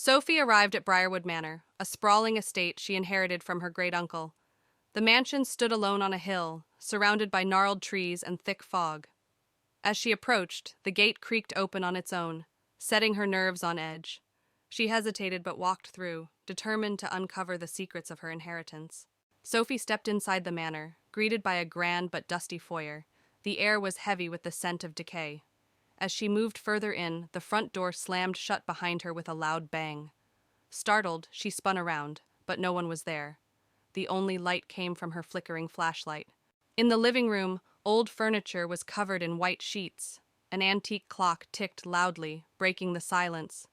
Sophie arrived at Briwood Manor, a sprawling estate she inherited from her great-uncle. The mansion stood alone on a hill, surrounded by gnarled trees and thick fog. As she approached, the gate creaked open on its own, setting her nerves on edge. She hesitated but walked through, determined to uncover the secrets of her inheritance. Sophie stepped inside the manor, greeted by a grand but dusty foyer. The air was heavy with the scent of decay. As she moved further in, the front door slammed shut behind her with a loud bang. Startled, she spun around, but no one was there. The only light came from her flickering flashlight. In the living room, old furniture was covered in white sheets. An antique clock ticked loudly, breaking the silence.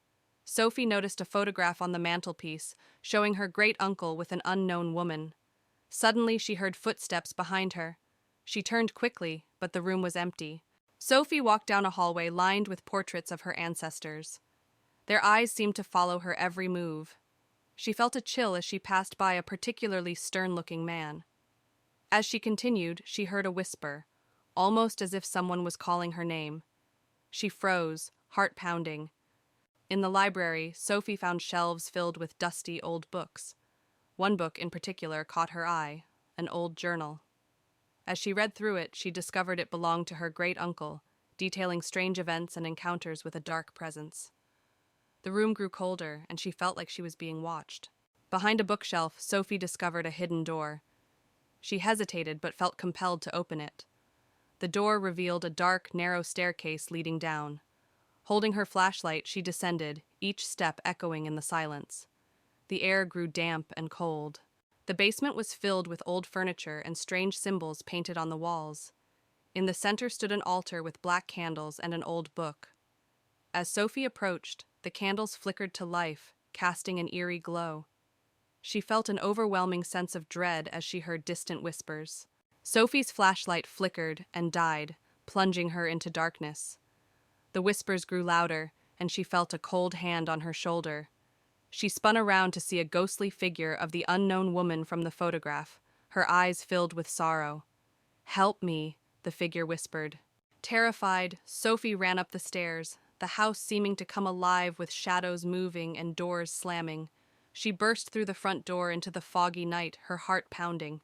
Sophie noticed a photograph on the mantelpiece, showing her great-uncle with an unknown woman. Suddenly, she heard footsteps behind her. She turned quickly, but the room was empty. Sophie walked down a hallway lined with portraits of her ancestors. Their eyes seemed to follow her every move. She felt a chill as she passed by a particularly stern-looking man. As she continued, she heard a whisper, almost as if someone was calling her name. She froze, heart pounding. In the library, Sophie found shelves filled with dusty old books. One book in particular caught her eye, an old journal. As she read through it, she discovered it belonged to her great-uncle, detailing strange events and encounters with a dark presence. The room grew colder, and she felt like she was being watched. Behind a bookshelf, Sophie discovered a hidden door. She hesitated but felt compelled to open it. The door revealed a dark, narrow staircase leading down. Holding her flashlight, she descended, each step echoing in the silence. The air grew damp and cold. The basement was filled with old furniture and strange symbols painted on the walls. In the center stood an altar with black candles and an old book. As Sophie approached, the candles flickered to life, casting an eerie glow. She felt an overwhelming sense of dread as she heard distant whispers. Sophie's flashlight flickered and died, plunging her into darkness. The whispers grew louder, and she felt a cold hand on her shoulder. She spun around to see a ghostly figure of the unknown woman from the photograph, her eyes filled with sorrow. "Help me," the figure whispered. Terrified, Sophie ran up the stairs, the house seeming to come alive with shadows moving and doors slamming. She burst through the front door into the foggy night, her heart pounding.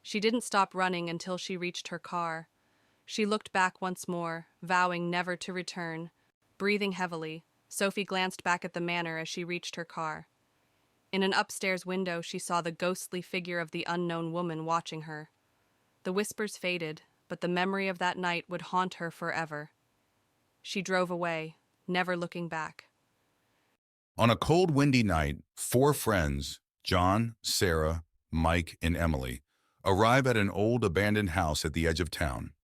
She didn't stop running until she reached her car. She looked back once more, vowing never to return. Breathing heavily, Sophie glanced back at the manor as she reached her car. In an upstairs window, she saw the ghostly figure of the unknown woman watching her. The whispers faded, but the memory of that night would haunt her forever. She drove away, never looking back. On a cold, windy night, 4 friends, John, Sarah, Mike, and Emily, arrive at an old abandoned house at the edge of town.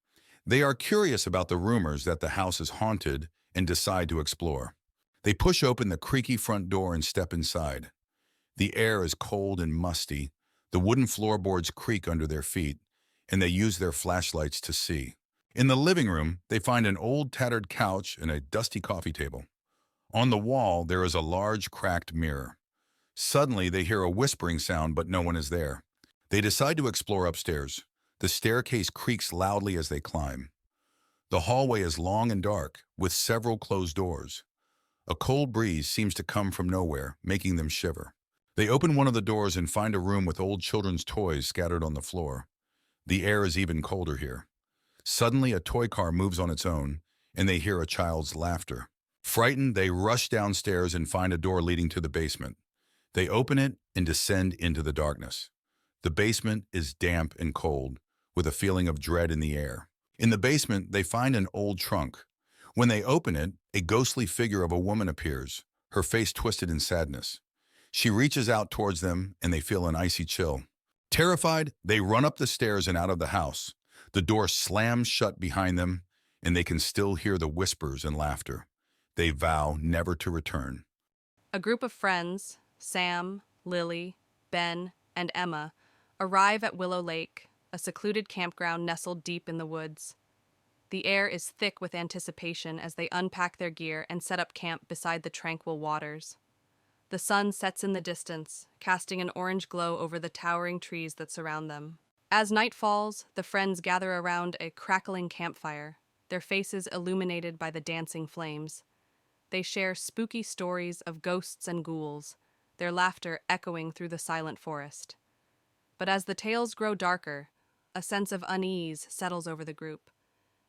They are curious about the rumors that the house is haunted and decide to explore. They push open the creaky front door and step inside. The air is cold and musty, the wooden floorboards creak under their feet, and they use their flashlights to see. In the living room, they find an old tattered couch and a dusty coffee table. On the wall, there is a large cracked mirror. Suddenly, they hear a whispering sound, but no one is there. They decide to explore upstairs. The staircase creaks loudly as they climb. The hallway is long and dark, with several closed doors. A cold breeze seems to come from nowhere, making them shiver. They open one of the doors and find a room with old children's toys scattered on the floor. The air is even colder here. Suddenly, a toy car moves on its own, and they hear a child's laughter. Frightened, they rush downstairs and find a door leading to the basement. They open it and descend into the darkness. The basement is damp and cold, with a feeling of dread in the air. In the basement, they find an old trunk. When they open it, a ghostly figure of a woman appears, her face twisted in sadness. She reaches out towards them, and they feel an icy chill. Terrified, they run up the stairs and out of the house. The door slams shut behind them, and they can still hear the whispers and laughter. They vow never to return. A group of friends, Sam, Lily, Ben, and Emma, arrive at Willow Lake, a secluded campground nestled deep in the woods. The air is thick with anticipation as they unpack their gear and set up camp beside the tranquil waters. The sun sets in the distance, casting an orange glow over the towering trees that surround them. As night falls, the friends gather around a crackling campfire, their faces illuminated by the dancing flames. They share spooky stories of ghosts and ghouls, their laughter echoing through the silent forest. But as the tales grow darker, a sense of unease settles over the group,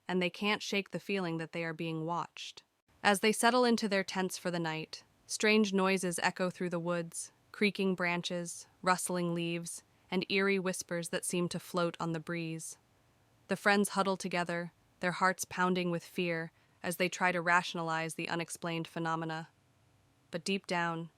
and they can't shake the feeling that they are being watched. As they settle into their tents for the night, strange noises echo through the woods, creaking branches, rustling leaves, and eerie whispers that seem to float on the breeze. The friends huddle together, their hearts pounding with fear as they try to rationalize the unexplained phenomena. But deep down,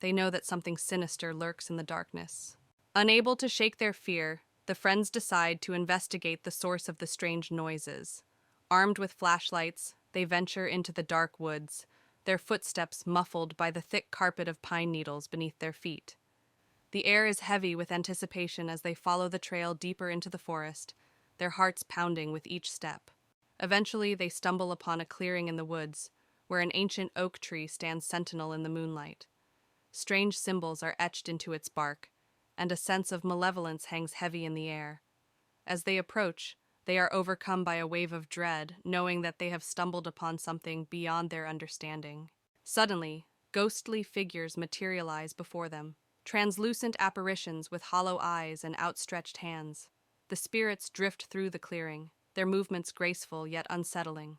they know that something sinister lurks in the darkness. Unable to shake their fear, the friends decide to investigate the source of the strange noises. Armed with flashlights, they venture into the dark woods, their footsteps muffled by the thick carpet of pine needles beneath their feet. The air is heavy with anticipation as they follow the trail deeper into the forest, their hearts pounding with each step. Eventually, they stumble upon a clearing in the woods, where an ancient oak tree stands sentinel in the moonlight. Strange symbols are etched into its bark, and a sense of malevolence hangs heavy in the air. As they approach, they are overcome by a wave of dread, knowing that they have stumbled upon something beyond their understanding. Suddenly, ghostly figures materialize before them, translucent apparitions with hollow eyes and outstretched hands. The spirits drift through the clearing, their movements graceful yet unsettling.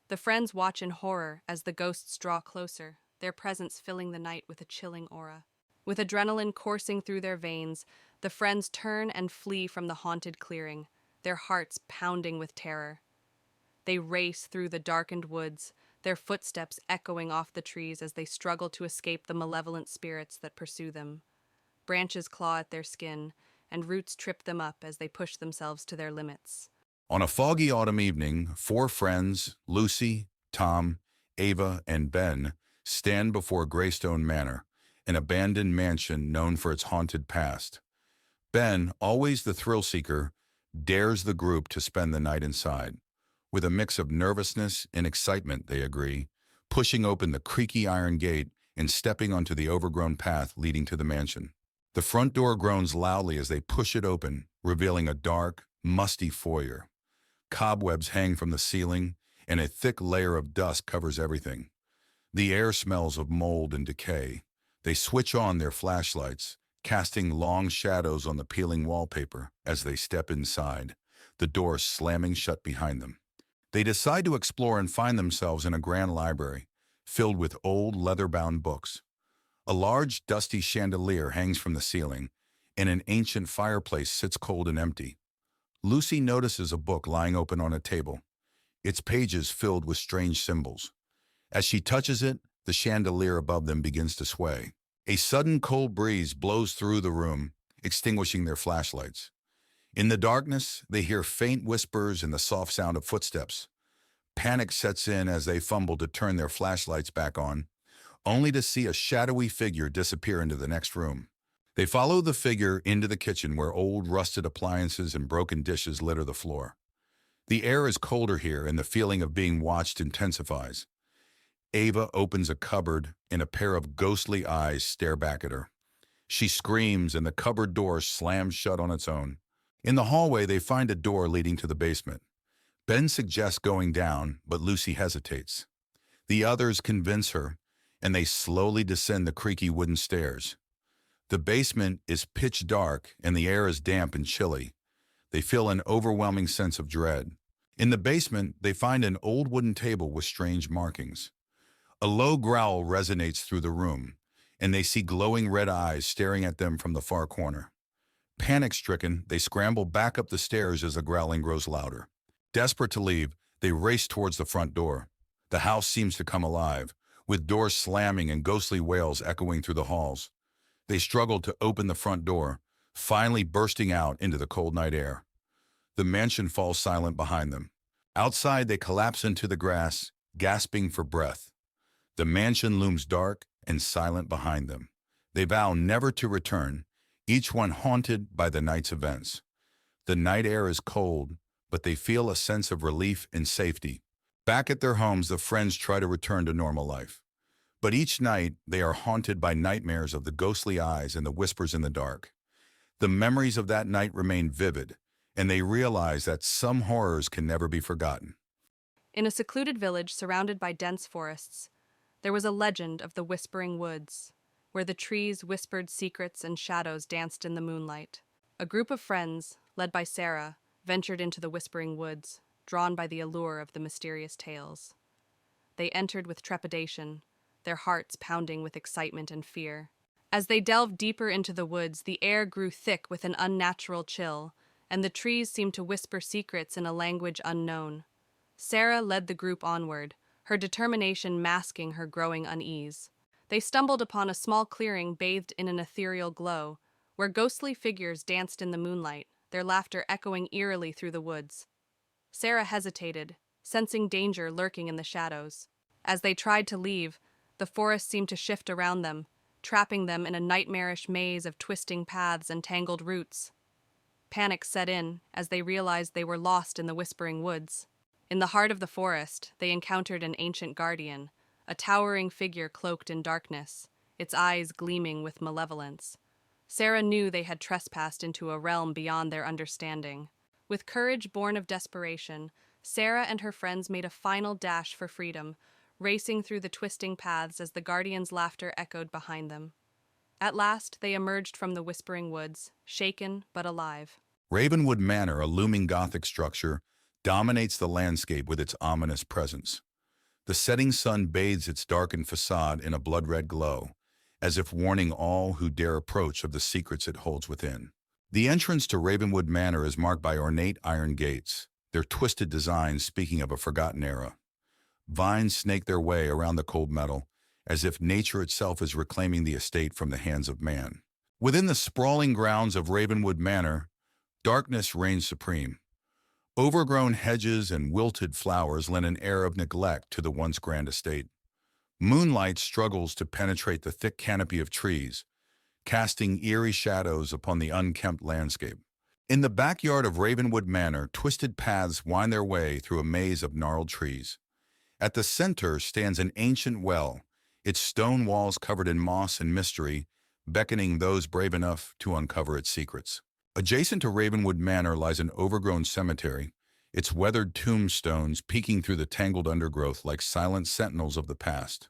The friends watch in horror as the ghosts draw closer, their presence filling the night with a chilling aura. With adrenaline coursing through their veins, the friends turn and flee from the haunted clearing, their hearts pounding with terror. They race through the darkened woods, their footsteps echoing off the trees as they struggle to escape the malevolent spirits that pursue them. Branches claw at their skin, and roots trip them up as they push themselves to their limits. On a foggy autumn evening, four friends, Lucy, Tom, Ava, and Ben, stand before Greystone Manor, an abandoned mansion known for its haunted past. Ben, always the thrill-seeker, dares the group to spend the night inside. With a mix of nervousness and excitement, they agree, pushing open the creaky iron gate and stepping onto the overgrown path leading to the mansion. The front door groans loudly as they push it open, revealing a dark, musty foyer. Cobwebs hang from the ceiling, and a thick layer of dust covers everything. The air smells of mold and decay. They switch on their flashlights, casting long shadows on the peeling wallpaper as they step inside, the door slamming shut behind them. They decide to explore and find themselves in a grand library, filled with old leather-bound books. A large, dusty chandelier hangs from the ceiling, and an ancient fireplace sits cold and empty. Lucy notices a book lying open on a table, its pages filled with strange symbols. As she touches it, the chandelier above them begins to sway. A sudden cold breeze blows through the room, extinguishing their flashlights. In the darkness, they hear faint whispers and the soft sound of footsteps. Panic sets in as they fumble to turn their flashlights back on, only to see a shadowy figure disappear into the next room. They follow the figure into the kitchen where old rusted appliances and broken dishes litter the floor. The air is colder here and the feeling of being watched intensifies. Ava opens a cupboard and a pair of ghostly eyes stare back at her. She screams and the cupboard door slams shut on its own. In the hallway, they find a door leading to the basement. Ben suggests going down, but Lucy hesitates. The others convince her, and they slowly descend the creaky wooden stairs. The basement is pitch dark and the air is damp and chilly. They feel an overwhelming sense of dread. In the basement, they find an old wooden table with strange markings. A low growl resonates through the room, and they see glowing red eyes staring at them from the far corner. Panic-stricken, they scramble back up the stairs as the growling grows louder. Desperate to leave, they race towards the front door. The house seems to come alive, with doors slamming and ghostly wails echoing through the halls. They struggle to open the front door, finally bursting out into the cold night air. The mansion falls silent behind them. Outside, they collapse into the grass, gasping for breath. The mansion looms dark and silent behind them. They vow never to return, each one haunted by the night's events. The night air is cold, but they feel a sense of relief and safety. Back at their homes, the friends try to return to normal life. But each night, they are haunted by nightmares of the ghostly eyes and the whispers in the dark. The memories of that night remain vivid, and they realize that some horrors can never be forgotten. In a secluded village surrounded by dense forests, There was a legend of the Whispering Woods, where the trees whispered secrets and shadows danced in the moonlight. A group of friends, led by Sarah, ventured into the Whispering Woods, drawn by the allure of the mysterious tales. They entered with trepidation, their hearts pounding with excitement and fear. As they delved deeper into the woods, the air grew thick with an unnatural chill, and the trees seemed to whisper secrets in a language unknown. Sarah led the group onward, her determination masking her growing unease. They stumbled upon a small clearing bathed in an ethereal glow, where ghostly figures danced in the moonlight, their laughter echoing eerily through the woods. Sarah hesitated, sensing danger lurking in the shadows. As they tried to leave, the forest seemed to shift around them, trapping them in a nightmarish maze of twisting paths and tangled roots. Panic set in as they realized they were lost in the Whispering Woods. In the heart of the forest, they encountered an ancient guardian, a towering figure cloaked in darkness, its eyes gleaming with malevolence. Sarah knew they had trespassed into a realm beyond their understanding. With courage born of desperation, Sarah and her friends made a final dash for freedom, racing through the twisting paths as the guardian's laughter echoed behind them. At last, they emerged from the Whispering Woods, shaken but alive. Ravenwood Manor, a looming Gothic structure, dominates the landscape with its ominous presence. The setting sun bathes its darkened facade in a blood-red glow, as if warning all who dare approach of the secrets it holds within. The entrance to Ravenwood Manor is marked by ornate iron gates, their twisted designs speaking of a forgotten era. Vines snake their way around the cold metal, as if nature itself is reclaiming the estate from the hands of man. Within the sprawling grounds of Ravenwood Manor, darkness reigns supreme. Overgrown hedges and wilted flowers lend an air of neglect to the once grand estate. Moonlight struggles to penetrate the thick canopy of trees, casting eerie shadows upon the unkempt landscape. In the backyard of Ravenwood Manor, twisted paths wind their way through a maze of gnarled trees. At the center stands an ancient well, its stone walls covered in moss and mystery, beckoning those brave enough to uncover its secrets. Adjacent to Ravenwood Manor lies an overgrown cemetery, its weathered tombstones peeking through the tangled undergrowth like silent sentinels of the past.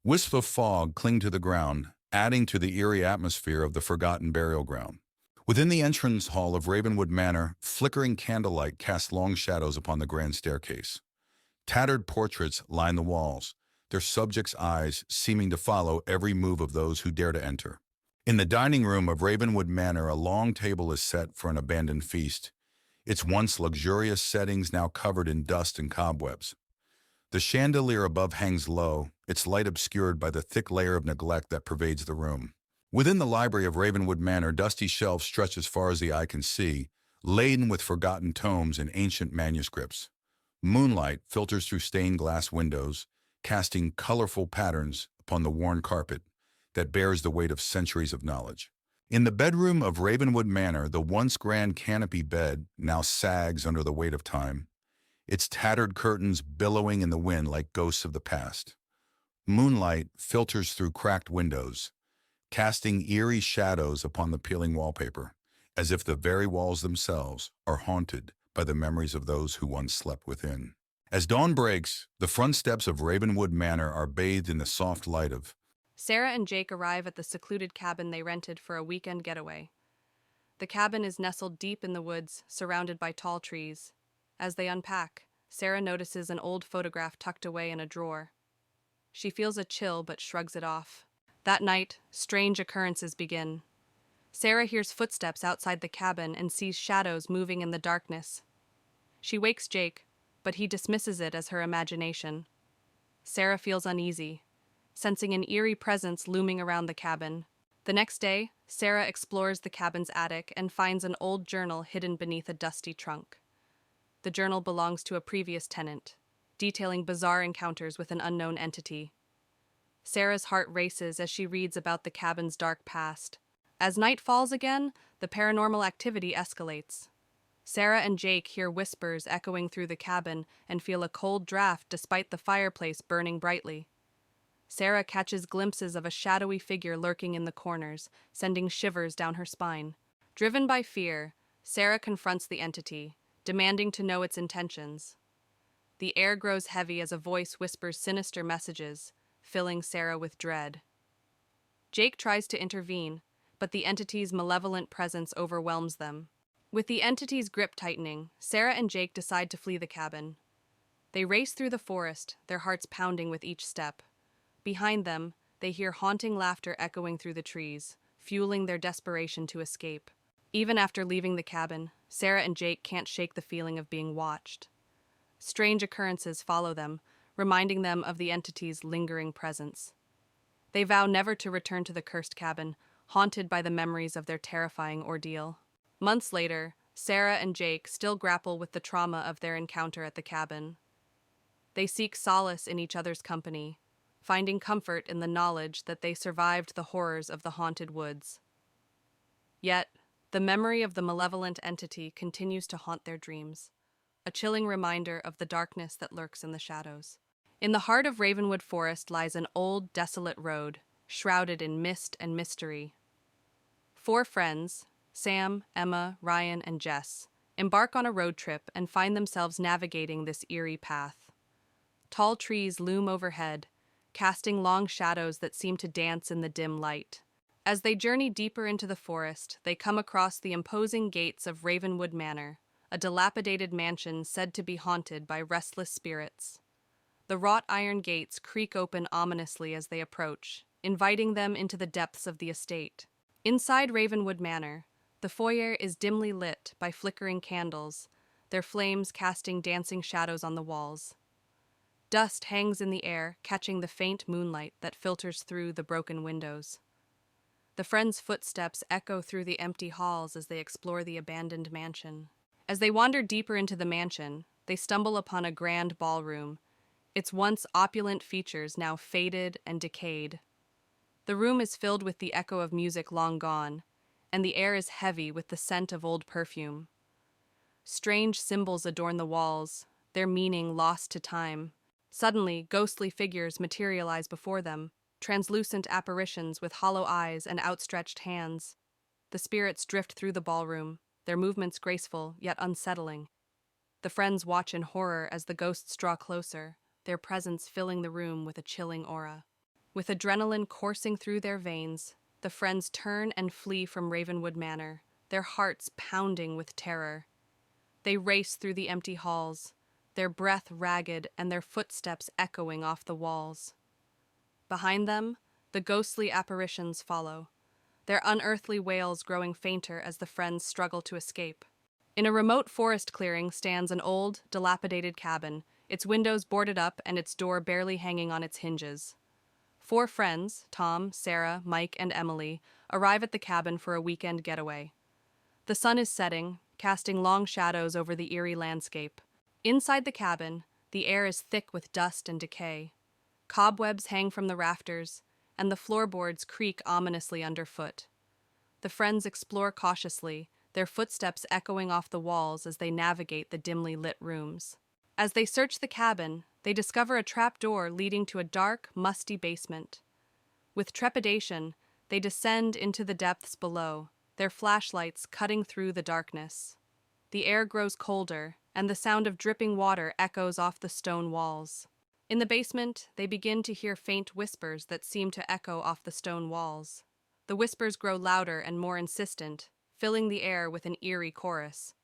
Wisps of fog cling to the ground, adding to the eerie atmosphere of the forgotten burial ground. Within the entrance hall of Ravenwood Manor, flickering candlelight casts long shadows upon the grand staircase. Tattered portraits line the walls, their subjects' eyes seeming to follow every move of those who dare to enter. In the dining room of Ravenwood Manor, a long table is set for an abandoned feast, its once luxurious settings now covered in dust and cobwebs. The chandelier above hangs low, its light obscured by the thick layer of neglect that pervades the room. Within the library of Ravenwood Manor, dusty shelves stretch as far as the eye can see, laden with forgotten tomes and ancient manuscripts. Moonlight filters through stained glass windows, casting colorful patterns upon the worn carpet that bears the weight of centuries of knowledge. In the bedroom of Ravenwood Manor, the once grand canopy bed now sags under the weight of time, its tattered curtains billowing in the wind like ghosts of the past. Moonlight filters through cracked windows, casting eerie shadows upon the peeling wallpaper, as if the very walls themselves are haunted by the memories of those who once slept within. As dawn breaks, the front steps of Ravenwood Manor are bathed in the soft light of Sarah and Jake arrive at the secluded cabin they rented for a weekend getaway. The cabin is nestled deep in the woods, surrounded by tall trees. As they unpack, Sarah notices an old photograph tucked away in a drawer. She feels a chill but shrugs it off. That night, strange occurrences begin. Sarah hears footsteps outside the cabin and sees shadows moving in the darkness. She wakes Jake, but he dismisses it as her imagination. Sarah feels uneasy, sensing an eerie presence looming around the cabin. The next day, Sarah explores the cabin's attic and finds an old journal hidden beneath a dusty trunk. The journal belongs to a previous tenant, detailing bizarre encounters with an unknown entity. Sarah's heart races as she reads about the cabin's dark past. As night falls again, the paranormal activity escalates. Sarah and Jake hear whispers echoing through the cabin and feel a cold draft despite the fireplace burning brightly. Sarah catches glimpses of a shadowy figure lurking in the corners, sending shivers down her spine. Driven by fear, Sarah confronts the entity, demanding to know its intentions. The air grows heavy as a voice whispers sinister messages, filling Sarah with dread. Jake tries to intervene, but the entity's malevolent presence overwhelms them. With the entity's grip tightening, Sarah and Jake decide to flee the cabin. They race through the forest, their hearts pounding with each step. Behind them, they hear haunting laughter echoing through the trees, fueling their desperation to escape. Even after leaving the cabin, Sarah and Jake can't shake the feeling of being watched. Strange occurrences follow them, reminding them of the entity's lingering presence. They vow never to return to the cursed cabin, haunted by the memories of their terrifying ordeal. Months later, Sarah and Jake still grapple with the trauma of their encounter at the cabin. They seek solace in each other's company, finding comfort in the knowledge that they survived the horrors of the haunted woods. Yet, the memory of the malevolent entity continues to haunt their dreams, a chilling reminder of the darkness that lurks in the shadows. In the heart of Ravenwood Forest lies an old, desolate road, shrouded in mist and mystery. 4 friends, Sam, Emma, Ryan, and Jess, embark on a road trip and find themselves navigating this eerie path. Tall trees loom overhead, casting long shadows that seem to dance in the dim light. As they journey deeper into the forest, they come across the imposing gates of Ravenwood Manor, a dilapidated mansion said to be haunted by restless spirits. The wrought iron gates creak open ominously as they approach, inviting them into the depths of the estate. Inside Ravenwood Manor, the foyer is dimly lit by flickering candles, their flames casting dancing shadows on the walls. Dust hangs in the air, catching the faint moonlight that filters through the broken windows. The friends' footsteps echo through the empty halls as they explore the abandoned mansion. As they wander deeper into the mansion, they stumble upon a grand ballroom, its once opulent features now faded and decayed. The room is filled with the echo of music long gone, and the air is heavy with the scent of old perfume. Strange symbols adorn the walls, their meaning lost to time. Suddenly, ghostly figures materialize before them, translucent apparitions with hollow eyes and outstretched hands. The spirits drift through the ballroom, their movements graceful yet unsettling. The friends watch in horror as the ghosts draw closer, their presence filling the room with a chilling aura. With adrenaline coursing through their veins, the friends turn and flee from Ravenwood Manor, their hearts pounding with terror. They race through the empty halls, their breath ragged and their footsteps echoing off the walls. Behind them, the ghostly apparitions follow, their unearthly wails growing fainter as the friends struggle to escape. In a remote forest clearing stands an old, dilapidated cabin, its windows boarded up and its door barely hanging on its hinges. 4 friends, Tom, Sarah, Mike, and Emily, arrive at the cabin for a weekend getaway. The sun is setting, casting long shadows over the eerie landscape. Inside the cabin, the air is thick with dust and decay. Cobwebs hang from the rafters, and the floorboards creak ominously underfoot. The friends explore cautiously, their footsteps echoing off the walls as they navigate the dimly lit rooms. As they search the cabin, they discover a trapdoor leading to a dark, musty basement. With trepidation, they descend into the depths below, their flashlights cutting through the darkness. The air grows colder, and the sound of dripping water echoes off the stone walls. In the basement, they begin to hear faint whispers that seem to echo off the stone walls. The whispers grow louder and more insistent, filling the air with an eerie chorus.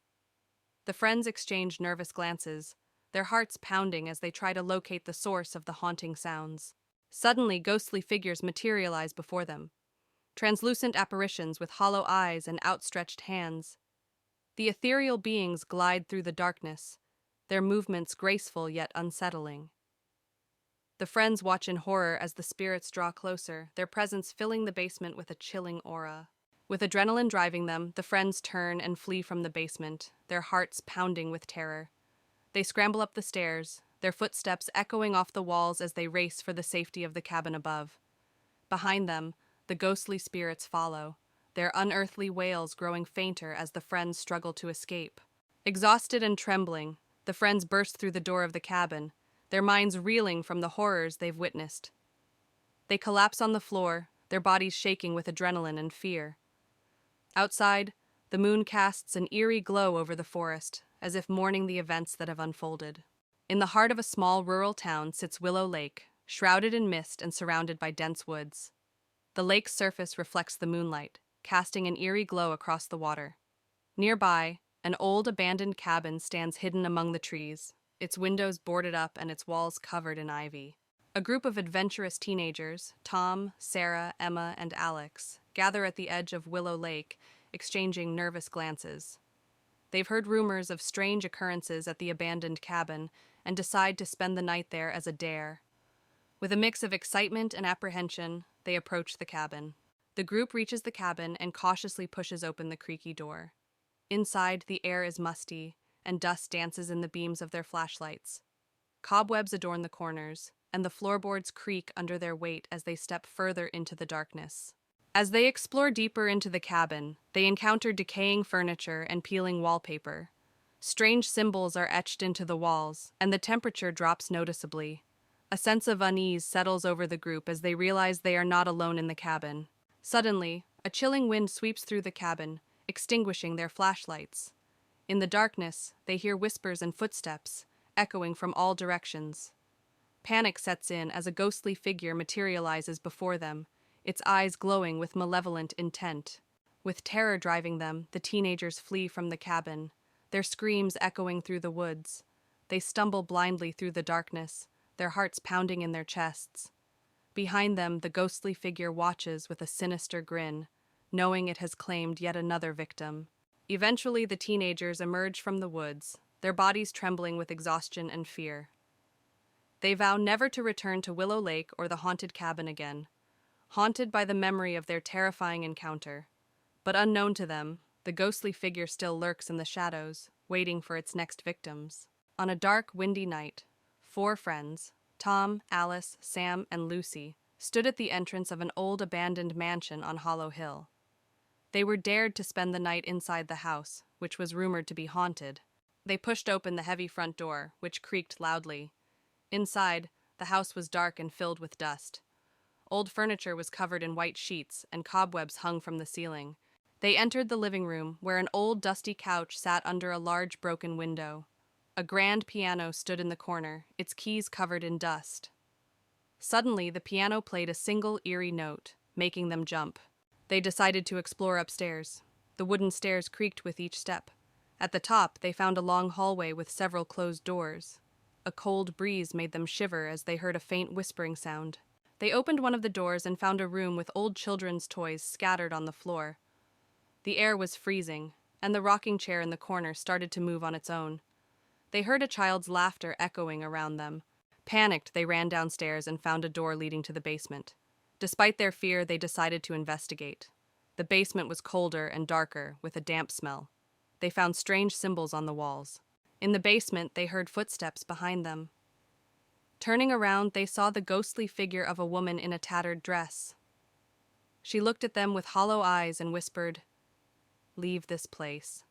The friends exchange nervous glances, their hearts pounding as they try to locate the source of the haunting sounds. Suddenly, ghostly figures materialize before them, translucent apparitions with hollow eyes and outstretched hands. The ethereal beings glide through the darkness, their movements graceful yet unsettling. The friends watch in horror as the spirits draw closer, their presence filling the basement with a chilling aura. With adrenaline driving them, the friends turn and flee from the basement, their hearts pounding with terror. They scramble up the stairs, their footsteps echoing off the walls as they race for the safety of the cabin above. Behind them, the ghostly spirits follow, their unearthly wails growing fainter as the friends struggle to escape. Exhausted and trembling, the friends burst through the door of the cabin, their minds reeling from the horrors they've witnessed. They collapse on the floor, their bodies shaking with adrenaline and fear. Outside, the moon casts an eerie glow over the forest, as if mourning the events that have unfolded. In the heart of a small rural town sits Willow Lake, shrouded in mist and surrounded by dense woods. The lake's surface reflects the moonlight, casting an eerie glow across the water. Nearby, an old abandoned cabin stands hidden among the trees, its windows boarded up and its walls covered in ivy. A group of adventurous teenagers, Tom, Sarah, Emma, and Alex, gather at the edge of Willow Lake, exchanging nervous glances. They've heard rumors of strange occurrences at the abandoned cabin and decide to spend the night there as a dare. With a mix of excitement and apprehension, they approach the cabin. The group reaches the cabin and cautiously pushes open the creaky door. Inside, the air is musty, and dust dances in the beams of their flashlights. Cobwebs adorn the corners, and the floorboards creak under their weight as they step further into the darkness. As they explore deeper into the cabin, they encounter decaying furniture and peeling wallpaper. Strange symbols are etched into the walls, and the temperature drops noticeably. A sense of unease settles over the group as they realize they are not alone in the cabin. Suddenly, a chilling wind sweeps through the cabin, extinguishing their flashlights. In the darkness, they hear whispers and footsteps, echoing from all directions. Panic sets in as a ghostly figure materializes before them, its eyes glowing with malevolent intent. With terror driving them, the teenagers flee from the cabin, their screams echoing through the woods. They stumble blindly through the darkness, their hearts pounding in their chests. Behind them, the ghostly figure watches with a sinister grin, knowing it has claimed yet another victim. Eventually, the teenagers emerge from the woods, their bodies trembling with exhaustion and fear. They vow never to return to Willow Lake or the haunted cabin again, haunted by the memory of their terrifying encounter. But unknown to them, the ghostly figure still lurks in the shadows, waiting for its next victims. On a dark, windy night, 4 friends, Tom, Alice, Sam, and Lucy, stood at the entrance of an old abandoned mansion on Hollow Hill. They were dared to spend the night inside the house, which was rumored to be haunted. They pushed open the heavy front door, which creaked loudly. Inside, the house was dark and filled with dust. Old furniture was covered in white sheets, and cobwebs hung from the ceiling. They entered the living room, where an old dusty couch sat under a large broken window. A grand piano stood in the corner, its keys covered in dust. Suddenly, the piano played a single eerie note, making them jump. They decided to explore upstairs. The wooden stairs creaked with each step. At the top, they found a long hallway with several closed doors. A cold breeze made them shiver as they heard a faint whispering sound. They opened one of the doors and found a room with old children's toys scattered on the floor. The air was freezing, and the rocking chair in the corner started to move on its own. They heard a child's laughter echoing around them. Panicked, they ran downstairs and found a door leading to the basement. Despite their fear, they decided to investigate. The basement was colder and darker, with a damp smell. They found strange symbols on the walls. In the basement, they heard footsteps behind them. Turning around, they saw the ghostly figure of a woman in a tattered dress. She looked at them with hollow eyes and whispered, "Leave this place."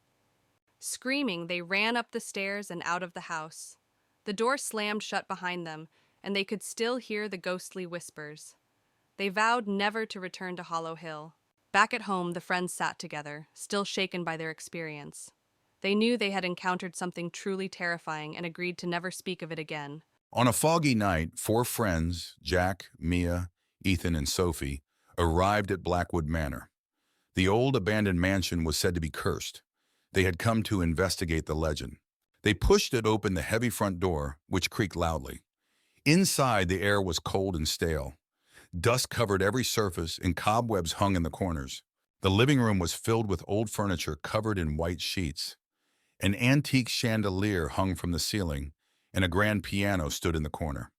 Screaming, they ran up the stairs and out of the house. The door slammed shut behind them, and they could still hear the ghostly whispers. They vowed never to return to Hollow Hill. Back at home, the friends sat together, still shaken by their experience. They knew they had encountered something truly terrifying and agreed to never speak of it again. On a foggy night, 4 friends, Jack, Mia, Ethan, and Sophie, arrived at Blackwood Manor. The old abandoned mansion was said to be cursed. They had come to investigate the legend. They pushed it open the heavy front door, which creaked loudly. Inside, the air was cold and stale. Dust covered every surface and cobwebs hung in the corners. The living room was filled with old furniture covered in white sheets. An antique chandelier hung from the ceiling, and a grand piano stood in the corner.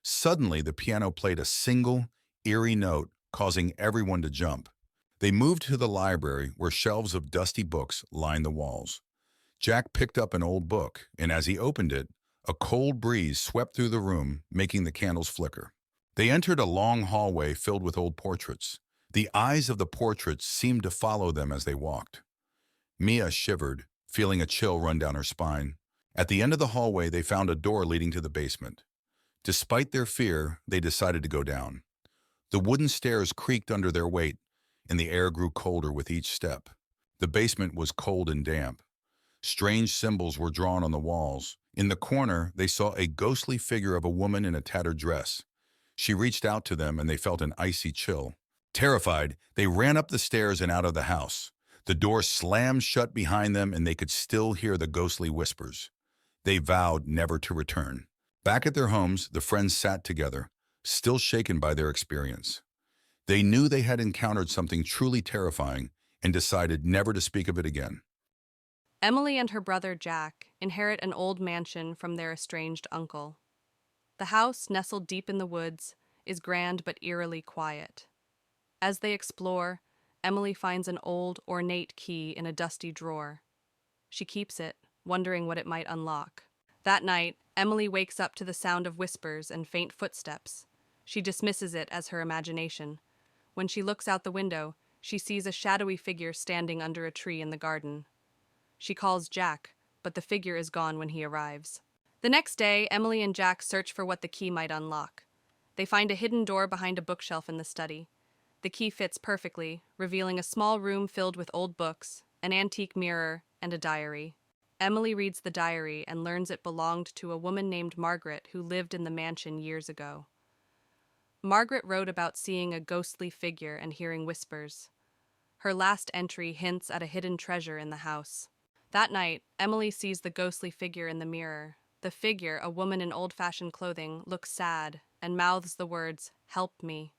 Suddenly, the piano played a single, eerie note, causing everyone to jump. They moved to the library, where shelves of dusty books lined the walls. Jack picked up an old book, and as he opened it, a cold breeze swept through the room, making the candles flicker. They entered a long hallway filled with old portraits. The eyes of the portraits seemed to follow them as they walked. Mia shivered, feeling a chill run down her spine. At the end of the hallway, they found a door leading to the basement. Despite their fear, they decided to go down. The wooden stairs creaked under their weight, and the air grew colder with each step. The basement was cold and damp. Strange symbols were drawn on the walls. In the corner, they saw a ghostly figure of a woman in a tattered dress. She reached out to them and they felt an icy chill. Terrified, they ran up the stairs and out of the house. The door slammed shut behind them and they could still hear the ghostly whispers. They vowed never to return. Back at their homes, the friends sat together, still shaken by their experience. They knew they had encountered something truly terrifying and decided never to speak of it again. Emily and her brother Jack inherit an old mansion from their estranged uncle. The house, nestled deep in the woods, is grand but eerily quiet. As they explore, Emily finds an old, ornate key in a dusty drawer. She keeps it, wondering what it might unlock. That night, Emily wakes up to the sound of whispers and faint footsteps. She dismisses it as her imagination. When she looks out the window, she sees a shadowy figure standing under a tree in the garden. She calls Jack, but the figure is gone when he arrives. The next day, Emily and Jack search for what the key might unlock. They find a hidden door behind a bookshelf in the study. The key fits perfectly, revealing a small room filled with old books, an antique mirror, and a diary. Emily reads the diary and learns it belonged to a woman named Margaret who lived in the mansion years ago. Margaret wrote about seeing a ghostly figure and hearing whispers. Her last entry hints at a hidden treasure in the house. That night, Emily sees the ghostly figure in the mirror. The figure, a woman in old-fashioned clothing, looks sad and mouths the words, "Help me."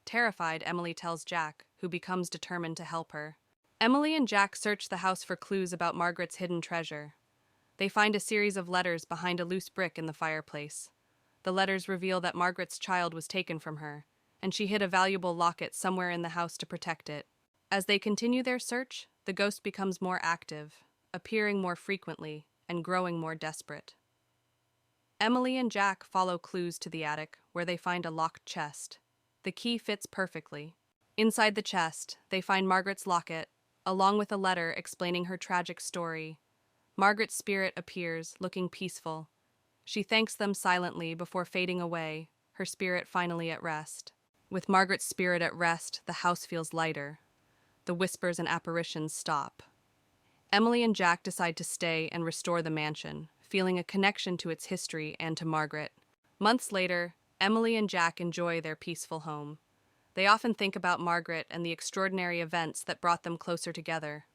Terrified, Emily tells Jack, who becomes determined to help her. Emily and Jack search the house for clues about Margaret's hidden treasure. They find a series of letters behind a loose brick in the fireplace. The letters reveal that Margaret's child was taken from her, and she hid a valuable locket somewhere in the house to protect it. As they continue their search, the ghost becomes more active, appearing more frequently and growing more desperate. Emily and Jack follow clues to the attic, where they find a locked chest. The key fits perfectly. Inside the chest, they find Margaret's locket, along with a letter explaining her tragic story. Margaret's spirit appears, looking peaceful. She thanks them silently before fading away, her spirit finally at rest. With Margaret's spirit at rest, the house feels lighter. The whispers and apparitions stop. Emily and Jack decide to stay and restore the mansion, feeling a connection to its history and to Margaret. Months later, Emily and Jack enjoy their peaceful home. They often think about Margaret and the extraordinary events that brought them closer together.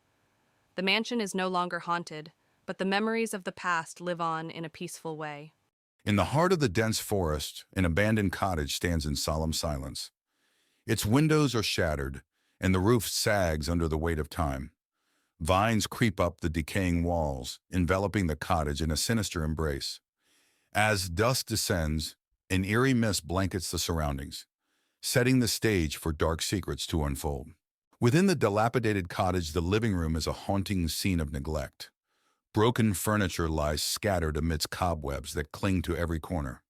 The mansion is no longer haunted, but the memories of the past live on in a peaceful way. In the heart of the dense forest, an abandoned cottage stands in solemn silence. Its windows are shattered, and the roof sags under the weight of time. Vines creep up the decaying walls, enveloping the cottage in a sinister embrace. As dusk descends, an eerie mist blankets the surroundings, setting the stage for dark secrets to unfold. Within the dilapidated cottage, the living room is a haunting scene of neglect. Broken furniture lies scattered amidst cobwebs that cling to every corner.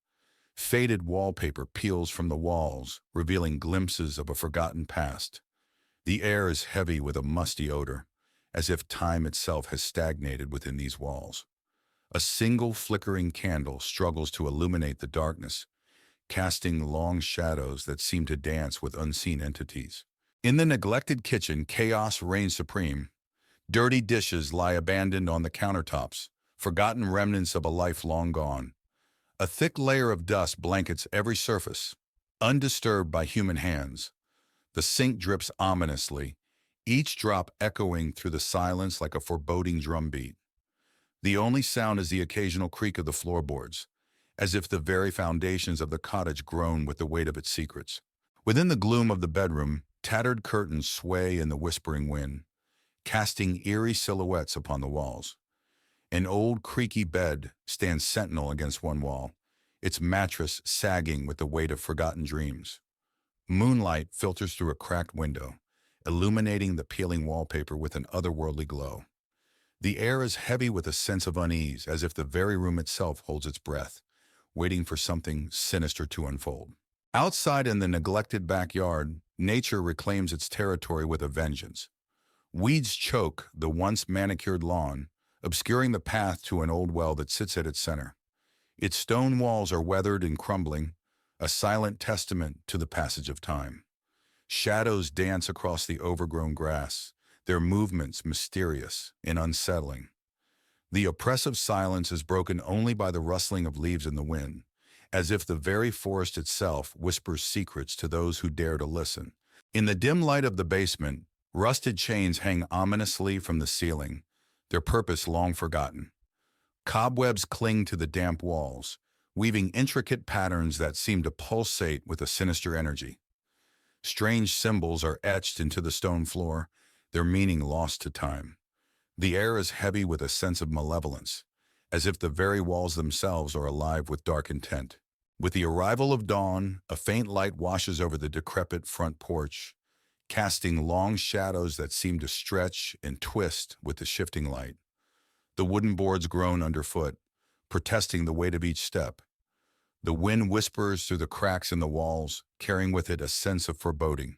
Faded wallpaper peels from the walls, revealing glimpses of a forgotten past. The air is heavy with a musty odor, as if time itself has stagnated within these walls. A single flickering candle struggles to illuminate the darkness, casting long shadows that seem to dance with unseen entities. In the neglected kitchen, chaos reigns supreme. Dirty dishes lie abandoned on the countertops, forgotten remnants of a life long gone. A thick layer of dust blankets every surface, undisturbed by human hands. The sink drips ominously, each drop echoing through the silence like a foreboding drumbeat. The only sound is the occasional creak of the floorboards, as if the very foundations of the cottage groan with the weight of its secrets. Within the gloom of the bedroom, tattered curtains sway in the whispering wind, casting eerie silhouettes upon the walls. An old creaky bed stands sentinel against one wall, its mattress sagging with the weight of forgotten dreams. Moonlight filters through a cracked window, illuminating the peeling wallpaper with an otherworldly glow. The air is heavy with a sense of unease, as if the very room itself holds its breath, waiting for something sinister to unfold. Outside in the neglected backyard, nature reclaims its territory with a vengeance. Weeds choke the once manicured lawn, obscuring the path to an old well that sits at its center. Its stone walls are weathered and crumbling, a silent testament to the passage of time. Shadows dance across the overgrown grass, their movements mysterious and unsettling. The oppressive silence is broken only by the rustling of leaves in the wind, as if the very forest itself whispers secrets to those who dare to listen. In the dim light of the basement, rusted chains hang ominously from the ceiling, their purpose long forgotten. Cobwebs cling to the damp walls, weaving intricate patterns that seem to pulsate with a sinister energy. Strange symbols are etched into the stone floor, their meaning lost to time. The air is heavy with a sense of malevolence, as if the very walls themselves are alive with dark intent. With the arrival of dawn, a faint light washes over the decrepit front porch, casting long shadows that seem to stretch and twist with the shifting light. The wooden boards groan underfoot, protesting the weight of each step. The wind whispers through the cracks in the walls, carrying with it a sense of foreboding.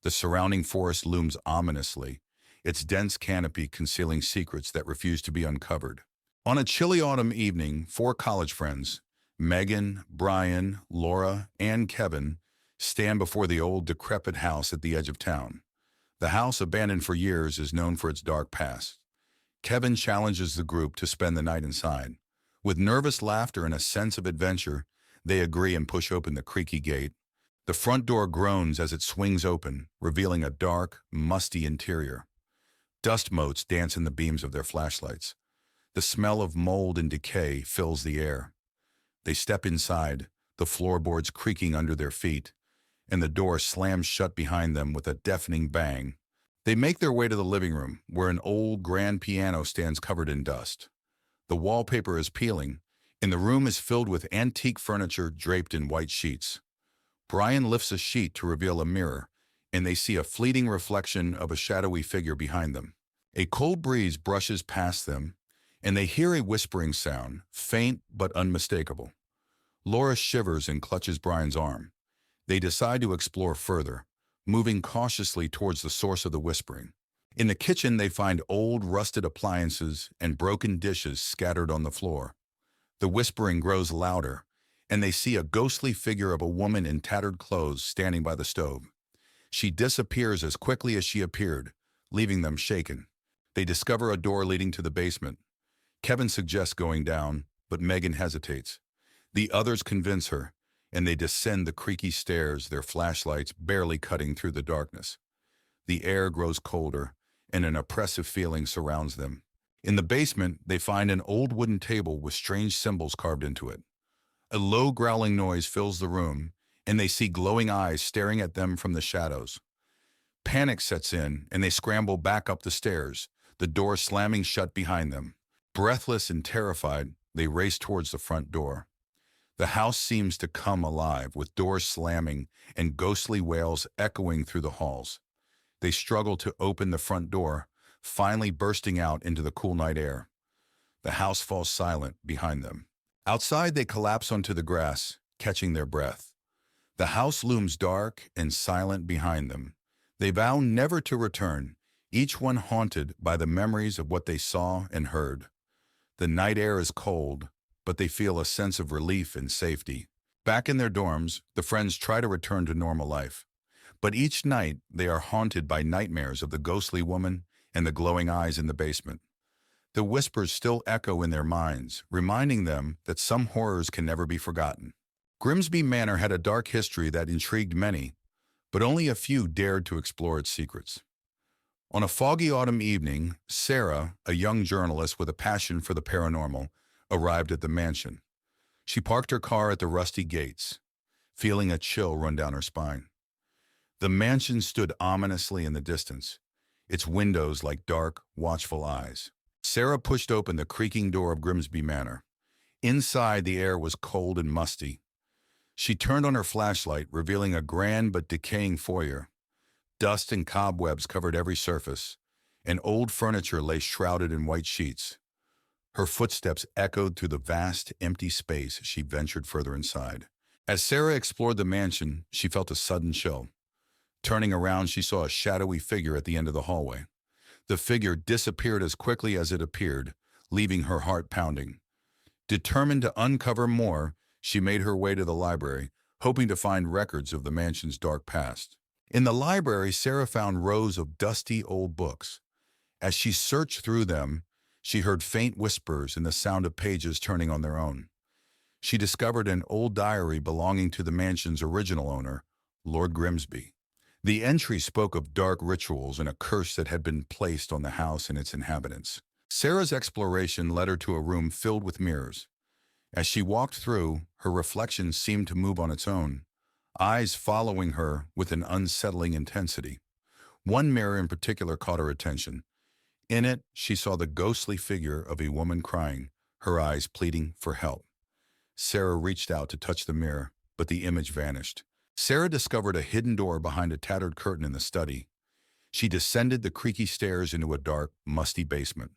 The surrounding forest looms ominously, its dense canopy concealing secrets that refuse to be uncovered. On a chilly autumn evening, 4 college friends, Megan, Brian, Laura, and Kevin, stand before the old decrepit house at the edge of town. The house, abandoned for years, is known for its dark past. Kevin challenges the group to spend the night inside. With nervous laughter and a sense of adventure, they agree and push open the creaky gate. The front door groans as it swings open, revealing a dark, musty interior. Dust motes dance in the beams of their flashlights. The smell of mold and decay fills the air. They step inside, the floorboards creaking under their feet, and the door slams shut behind them with a deafening bang. They make their way to the living room, where an old grand piano stands covered in dust. The wallpaper is peeling, and the room is filled with antique furniture draped in white sheets. Brian lifts a sheet to reveal a mirror, and they see a fleeting reflection of a shadowy figure behind them. A cold breeze brushes past them, and they hear a whispering sound, faint but unmistakable. Laura shivers and clutches Brian's arm. They decide to explore further, moving cautiously towards the source of the whispering. In the kitchen, they find old, rusted appliances and broken dishes scattered on the floor. The whispering grows louder, and they see a ghostly figure of a woman in tattered clothes standing by the stove. She disappears as quickly as she appeared, leaving them shaken. They discover a door leading to the basement. Kevin suggests going down, but Megan hesitates. The others convince her, and they descend the creaky stairs, their flashlights barely cutting through the darkness. The air grows colder, and an oppressive feeling surrounds them. In the basement, they find an old wooden table with strange symbols carved into it. A low growling noise fills the room, and they see glowing eyes staring at them from the shadows. Panic sets in, and they scramble back up the stairs, the door slamming shut behind them. Breathless and terrified, they race towards the front door. The house seems to come alive, with doors slamming and ghostly wails echoing through the halls. They struggle to open the front door, finally bursting out into the cool night air. The house falls silent behind them. Outside, they collapse onto the grass, catching their breath. The house looms dark and silent behind them. They vow never to return, each one haunted by the memories of what they saw and heard. The night air is cold, but they feel a sense of relief and safety. Back in their dorms, the friends try to return to normal life. But each night, they are haunted by nightmares of the ghostly woman and the glowing eyes in the basement. The whispers still echo in their minds, reminding them that some horrors can never be forgotten. Grimsby Manor had a dark history that intrigued many, but only a few dared to explore its secrets. On a foggy autumn evening, Sarah, a young journalist with a passion for the paranormal, arrived at the mansion. She parked her car at the rusty gates, feeling a chill run down her spine. The mansion stood ominously in the distance, its windows like dark, watchful eyes. Sarah pushed open the creaking door of Grimsby Manor. Inside, the air was cold and musty. She turned on her flashlight, revealing a grand but decaying foyer. Dust and cobwebs covered every surface, and old furniture lay shrouded in white sheets. Her footsteps echoed through the vast, empty space as she ventured further inside. As Sarah explored the mansion, she felt a sudden chill. Turning around, she saw a shadowy figure at the end of the hallway. The figure disappeared as quickly as it appeared, leaving her heart pounding. Determined to uncover more, she made her way to the library, hoping to find records of the mansion's dark past. In the library, Sarah found rows of dusty old books. As she searched through them, she heard faint whispers and the sound of pages turning on their own. She discovered an old diary belonging to the mansion's original owner, Lord Grimsby. The entry spoke of dark rituals and a curse that had been placed on the house and its inhabitants. Sarah's exploration led her to a room filled with mirrors. As she walked through, her reflection seemed to move on its own, eyes following her with an unsettling intensity. One mirror in particular caught her attention. In it, she saw the ghostly figure of a woman crying, her eyes pleading for help. Sarah reached out to touch the mirror, but the image vanished. Sarah discovered a hidden door behind a tattered curtain in the study. She descended the creaky stairs into a dark, musty basement.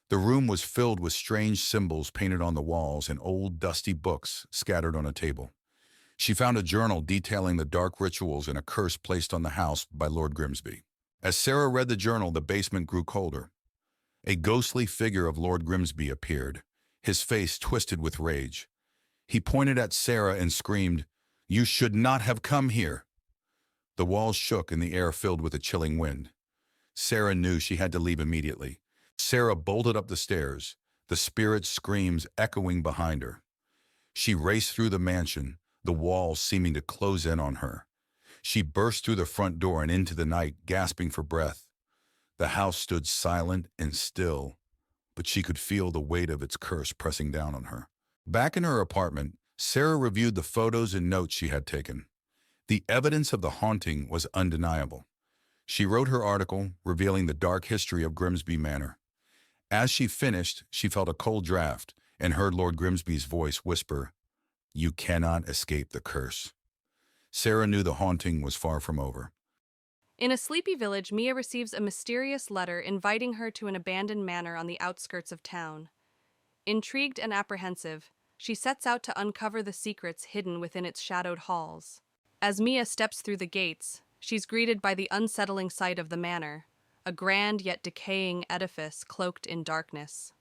The room was filled with strange symbols painted on the walls and old, dusty books scattered on a table. She found a journal detailing the dark rituals and a curse placed on the house by Lord Grimsby. As Sarah read the journal, the basement grew colder. A ghostly figure of Lord Grimsby appeared, his face twisted with rage. He pointed at Sarah and screamed, "You should not have come here!" The walls shook and the air filled with a chilling wind. Sarah knew she had to leave immediately. Sarah bolted up the stairs, the spirit's screams echoing behind her. She raced through the mansion, the walls seeming to close in on her. She burst through the front door and into the night, gasping for breath. The house stood silent and still, but she could feel the weight of its curse pressing down on her. Back in her apartment, Sarah reviewed the photos and notes she had taken. The evidence of the haunting was undeniable. She wrote her article, revealing the dark history of Grimsby Manor. As she finished, she felt a cold draft and heard Lord Grimsby's voice whisper, "You cannot escape the curse." Sarah knew the haunting was far from over. In a sleepy village, Mia receives a mysterious letter inviting her to an abandoned manor on the outskirts of town. Intrigued and apprehensive, she sets out to uncover the secrets hidden within its shadowed halls. As Mia steps through the gates, she's greeted by the unsettling sight of the manor, a grand yet decaying edifice cloaked in darkness.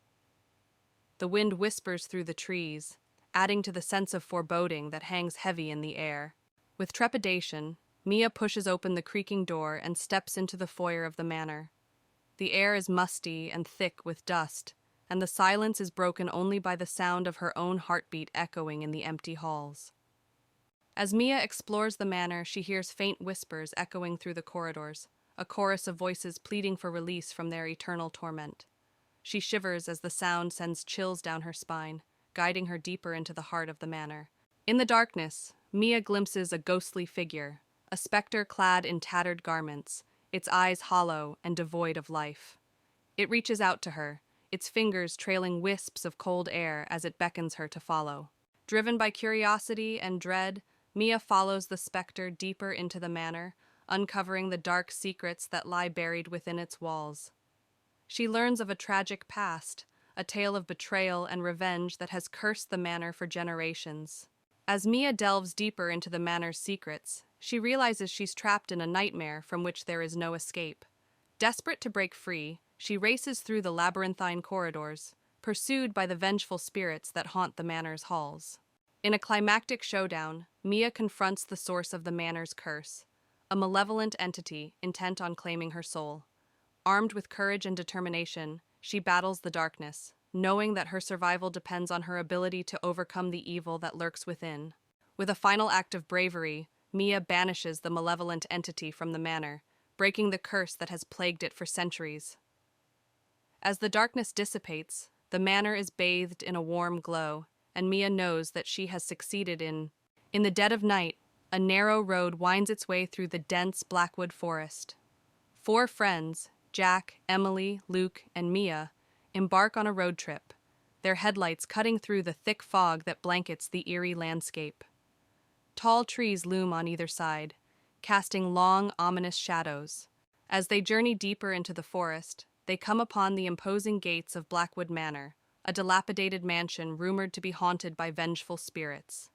The wind whispers through the trees, adding to the sense of foreboding that hangs heavy in the air. With trepidation, Mia pushes open the creaking door and steps into the foyer of the manor. The air is musty and thick with dust, and the silence is broken only by the sound of her own heartbeat echoing in the empty halls. As Mia explores the manor, she hears faint whispers echoing through the corridors, a chorus of voices pleading for release from their eternal torment. She shivers as the sound sends chills down her spine, guiding her deeper into the heart of the manor. In the darkness, Mia glimpses a ghostly figure, a specter clad in tattered garments, its eyes hollow and devoid of life. It reaches out to her, its fingers trailing wisps of cold air as it beckons her to follow. Driven by curiosity and dread, Mia follows the specter deeper into the manor, uncovering the dark secrets that lie buried within its walls. She learns of a tragic past, a tale of betrayal and revenge that has cursed the manor for generations. As Mia delves deeper into the manor's secrets, she realizes she's trapped in a nightmare from which there is no escape. Desperate to break free, she races through the labyrinthine corridors, pursued by the vengeful spirits that haunt the manor's halls. In a climactic showdown, Mia confronts the source of the manor's curse, a malevolent entity intent on claiming her soul. Armed with courage and determination, she battles the darkness, knowing that her survival depends on her ability to overcome the evil that lurks within. With a final act of bravery, Mia banishes the malevolent entity from the manor, breaking the curse that has plagued it for centuries. As the darkness dissipates, the manor is bathed in a warm glow, and Mia knows that she has succeeded in the dead of night, a narrow road winds its way through the dense Blackwood forest. 4 friends, Jack, Emily, Luke, and Mia, embark on a road trip, their headlights cutting through the thick fog that blankets the eerie landscape. Tall trees loom on either side, casting long, ominous shadows. As they journey deeper into the forest, they come upon the imposing gates of Blackwood Manor, a dilapidated mansion rumored to be haunted by vengeful spirits.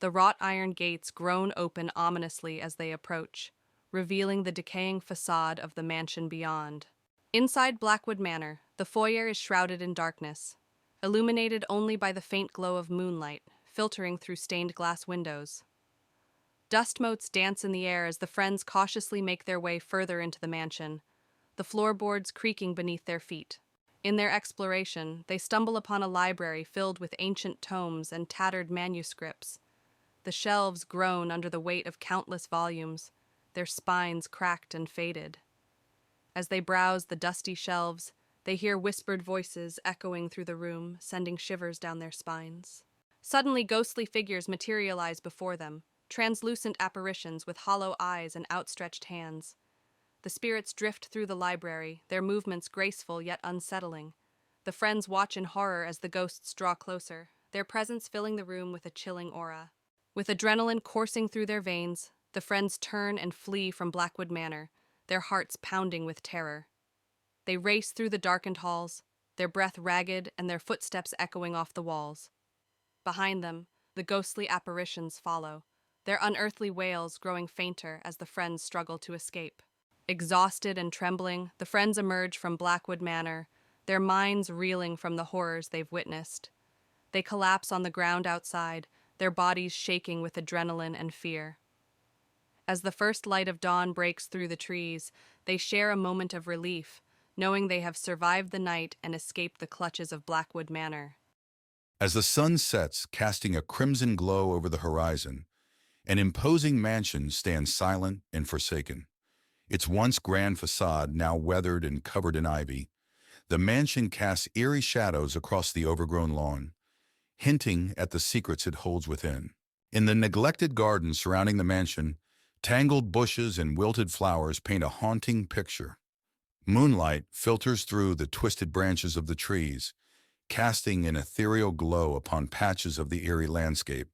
The wrought iron gates groan open ominously as they approach, revealing the decaying facade of the mansion beyond. Inside Blackwood Manor, the foyer is shrouded in darkness, illuminated only by the faint glow of moonlight filtering through stained glass windows. Dust motes dance in the air as the friends cautiously make their way further into the mansion, the floorboards creaking beneath their feet. In their exploration, they stumble upon a library filled with ancient tomes and tattered manuscripts. The shelves groan under the weight of countless volumes, their spines cracked and faded. As they browse the dusty shelves, they hear whispered voices echoing through the room, sending shivers down their spines. Suddenly, ghostly figures materialize before them, translucent apparitions with hollow eyes and outstretched hands. The spirits drift through the library, their movements graceful yet unsettling. The friends watch in horror as the ghosts draw closer, their presence filling the room with a chilling aura. With adrenaline coursing through their veins, the friends turn and flee from Blackwood Manor, their hearts pounding with terror. They race through the darkened halls, their breath ragged and their footsteps echoing off the walls. Behind them, the ghostly apparitions follow, their unearthly wails growing fainter as the friends struggle to escape. Exhausted and trembling, the friends emerge from Blackwood Manor, their minds reeling from the horrors they've witnessed. They collapse on the ground outside, their bodies shaking with adrenaline and fear. As the first light of dawn breaks through the trees, they share a moment of relief, knowing they have survived the night and escaped the clutches of Blackwood Manor. As the sun sets, casting a crimson glow over the horizon, an imposing mansion stands silent and forsaken. Its once grand facade now weathered and covered in ivy, the mansion casts eerie shadows across the overgrown lawn, hinting at the secrets it holds within. In the neglected garden surrounding the mansion, tangled bushes and wilted flowers paint a haunting picture. Moonlight filters through the twisted branches of the trees, casting an ethereal glow upon patches of the eerie landscape,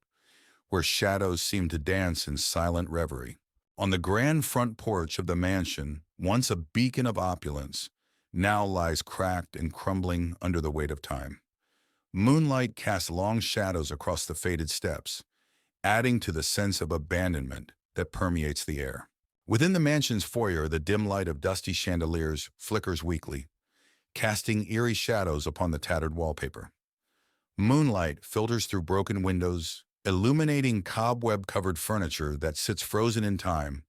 where shadows seem to dance in silent reverie. On the grand front porch of the mansion, once a beacon of opulence, now lies cracked and crumbling under the weight of time. Moonlight casts long shadows across the faded steps, adding to the sense of abandonment that permeates the air. Within the mansion's foyer, the dim light of dusty chandeliers flickers weakly, casting eerie shadows upon the tattered wallpaper. Moonlight filters through broken windows, illuminating cobweb-covered furniture that sits frozen in time,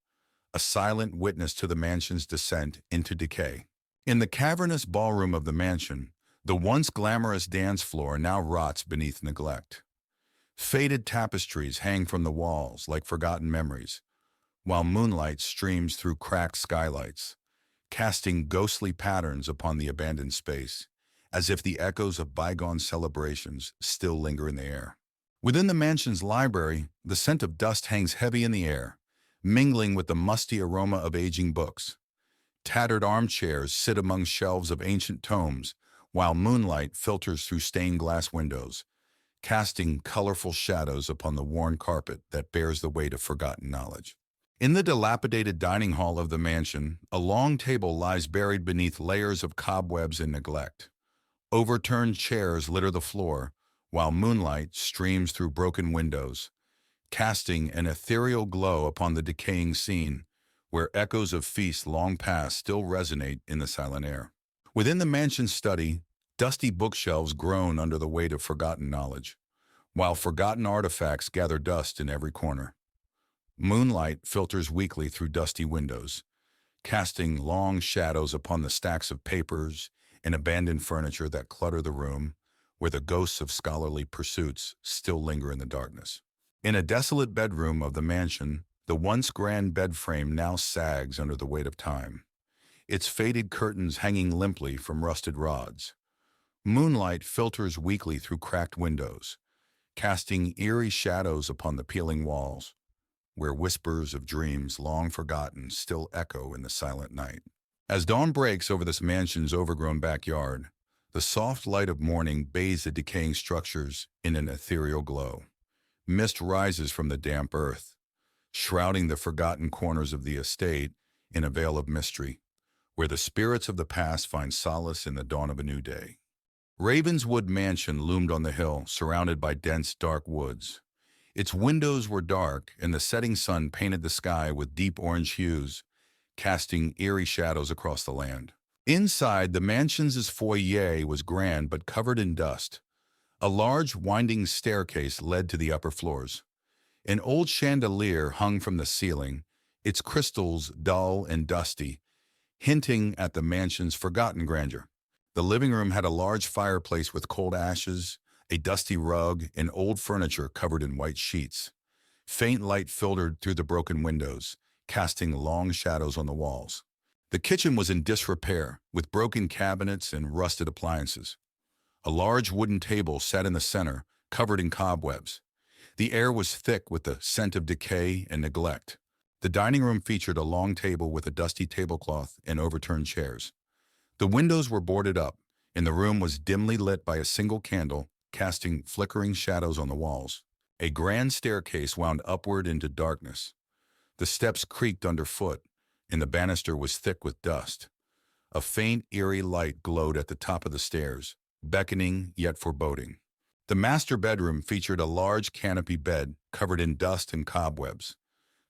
a silent witness to the mansion's descent into decay. In the cavernous ballroom of the mansion, the once glamorous dance floor now rots beneath neglect. Faded tapestries hang from the walls like forgotten memories, while moonlight streams through cracked skylights, casting ghostly patterns upon the abandoned space, as if the echoes of bygone celebrations still linger in the air. Within the mansion's library, the scent of dust hangs heavy in the air, mingling with the musty aroma of aging books. Tattered armchairs sit among shelves of ancient tomes, while moonlight filters through stained glass windows, casting colorful shadows upon the worn carpet that bears the weight of forgotten knowledge. In the dilapidated dining hall of the mansion, a long table lies buried beneath layers of cobwebs and neglect. Overturned chairs litter the floor, while moonlight streams through broken windows, casting an ethereal glow upon the decaying scene, where echoes of feasts long past still resonate in the silent air. Within the mansion's study, dusty bookshelves groan under the weight of forgotten knowledge, while forgotten artifacts gather dust in every corner. Moonlight filters weakly through dusty windows, casting long shadows upon the stacks of papers and abandoned furniture that clutter the room, where the ghosts of scholarly pursuits still linger in the darkness. In a desolate bedroom of the mansion, the once grand bed frame now sags under the weight of time, its faded curtains hanging limply from rusted rods. Moonlight filters weakly through cracked windows, casting eerie shadows upon the peeling walls, where whispers of dreams long forgotten still echo in the silent night. As dawn breaks over this mansion's overgrown backyard, the soft light of morning bathes the decaying structures in an ethereal glow. Mist rises from the damp earth, shrouding the forgotten corners of the estate in a veil of mystery, where the spirits of the past find solace in the dawn of a new day. Ravenswood Mansion loomed on the hill, surrounded by dense, dark woods. Its windows were dark, and the setting sun painted the sky with deep orange hues, casting eerie shadows across the land. Inside, the mansion's foyer was grand but covered in dust. A large, winding staircase led to the upper floors. An old chandelier hung from the ceiling, its crystals dull and dusty, hinting at the mansion's forgotten grandeur. The living room had a large fireplace with cold ashes, a dusty rug, and old furniture covered in white sheets. Faint light filtered through the broken windows, casting long shadows on the walls. The kitchen was in disrepair, with broken cabinets and rusted appliances. A large wooden table sat in the center, covered in cobwebs. The air was thick with the scent of decay and neglect. The dining room featured a long table with a dusty tablecloth and overturned chairs. The windows were boarded up, and the room was dimly lit by a single candle, casting flickering shadows on the walls. A grand staircase wound upward into darkness. The steps creaked underfoot, and the banister was thick with dust. A faint, eerie light glowed at the top of the stairs, beckoning yet foreboding. The master bedroom featured a large canopy bed covered in dust and cobwebs.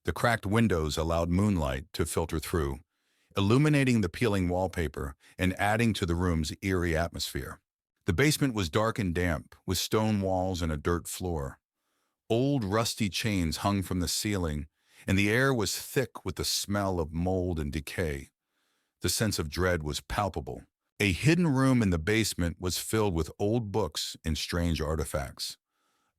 The cracked windows allowed moonlight to filter through, illuminating the peeling wallpaper and adding to the room's eerie atmosphere. The basement was dark and damp, with stone walls and a dirt floor. Old rusty chains hung from the ceiling, and the air was thick with the smell of mold and decay. The sense of dread was palpable. A hidden room in the basement was filled with old books and strange artifacts.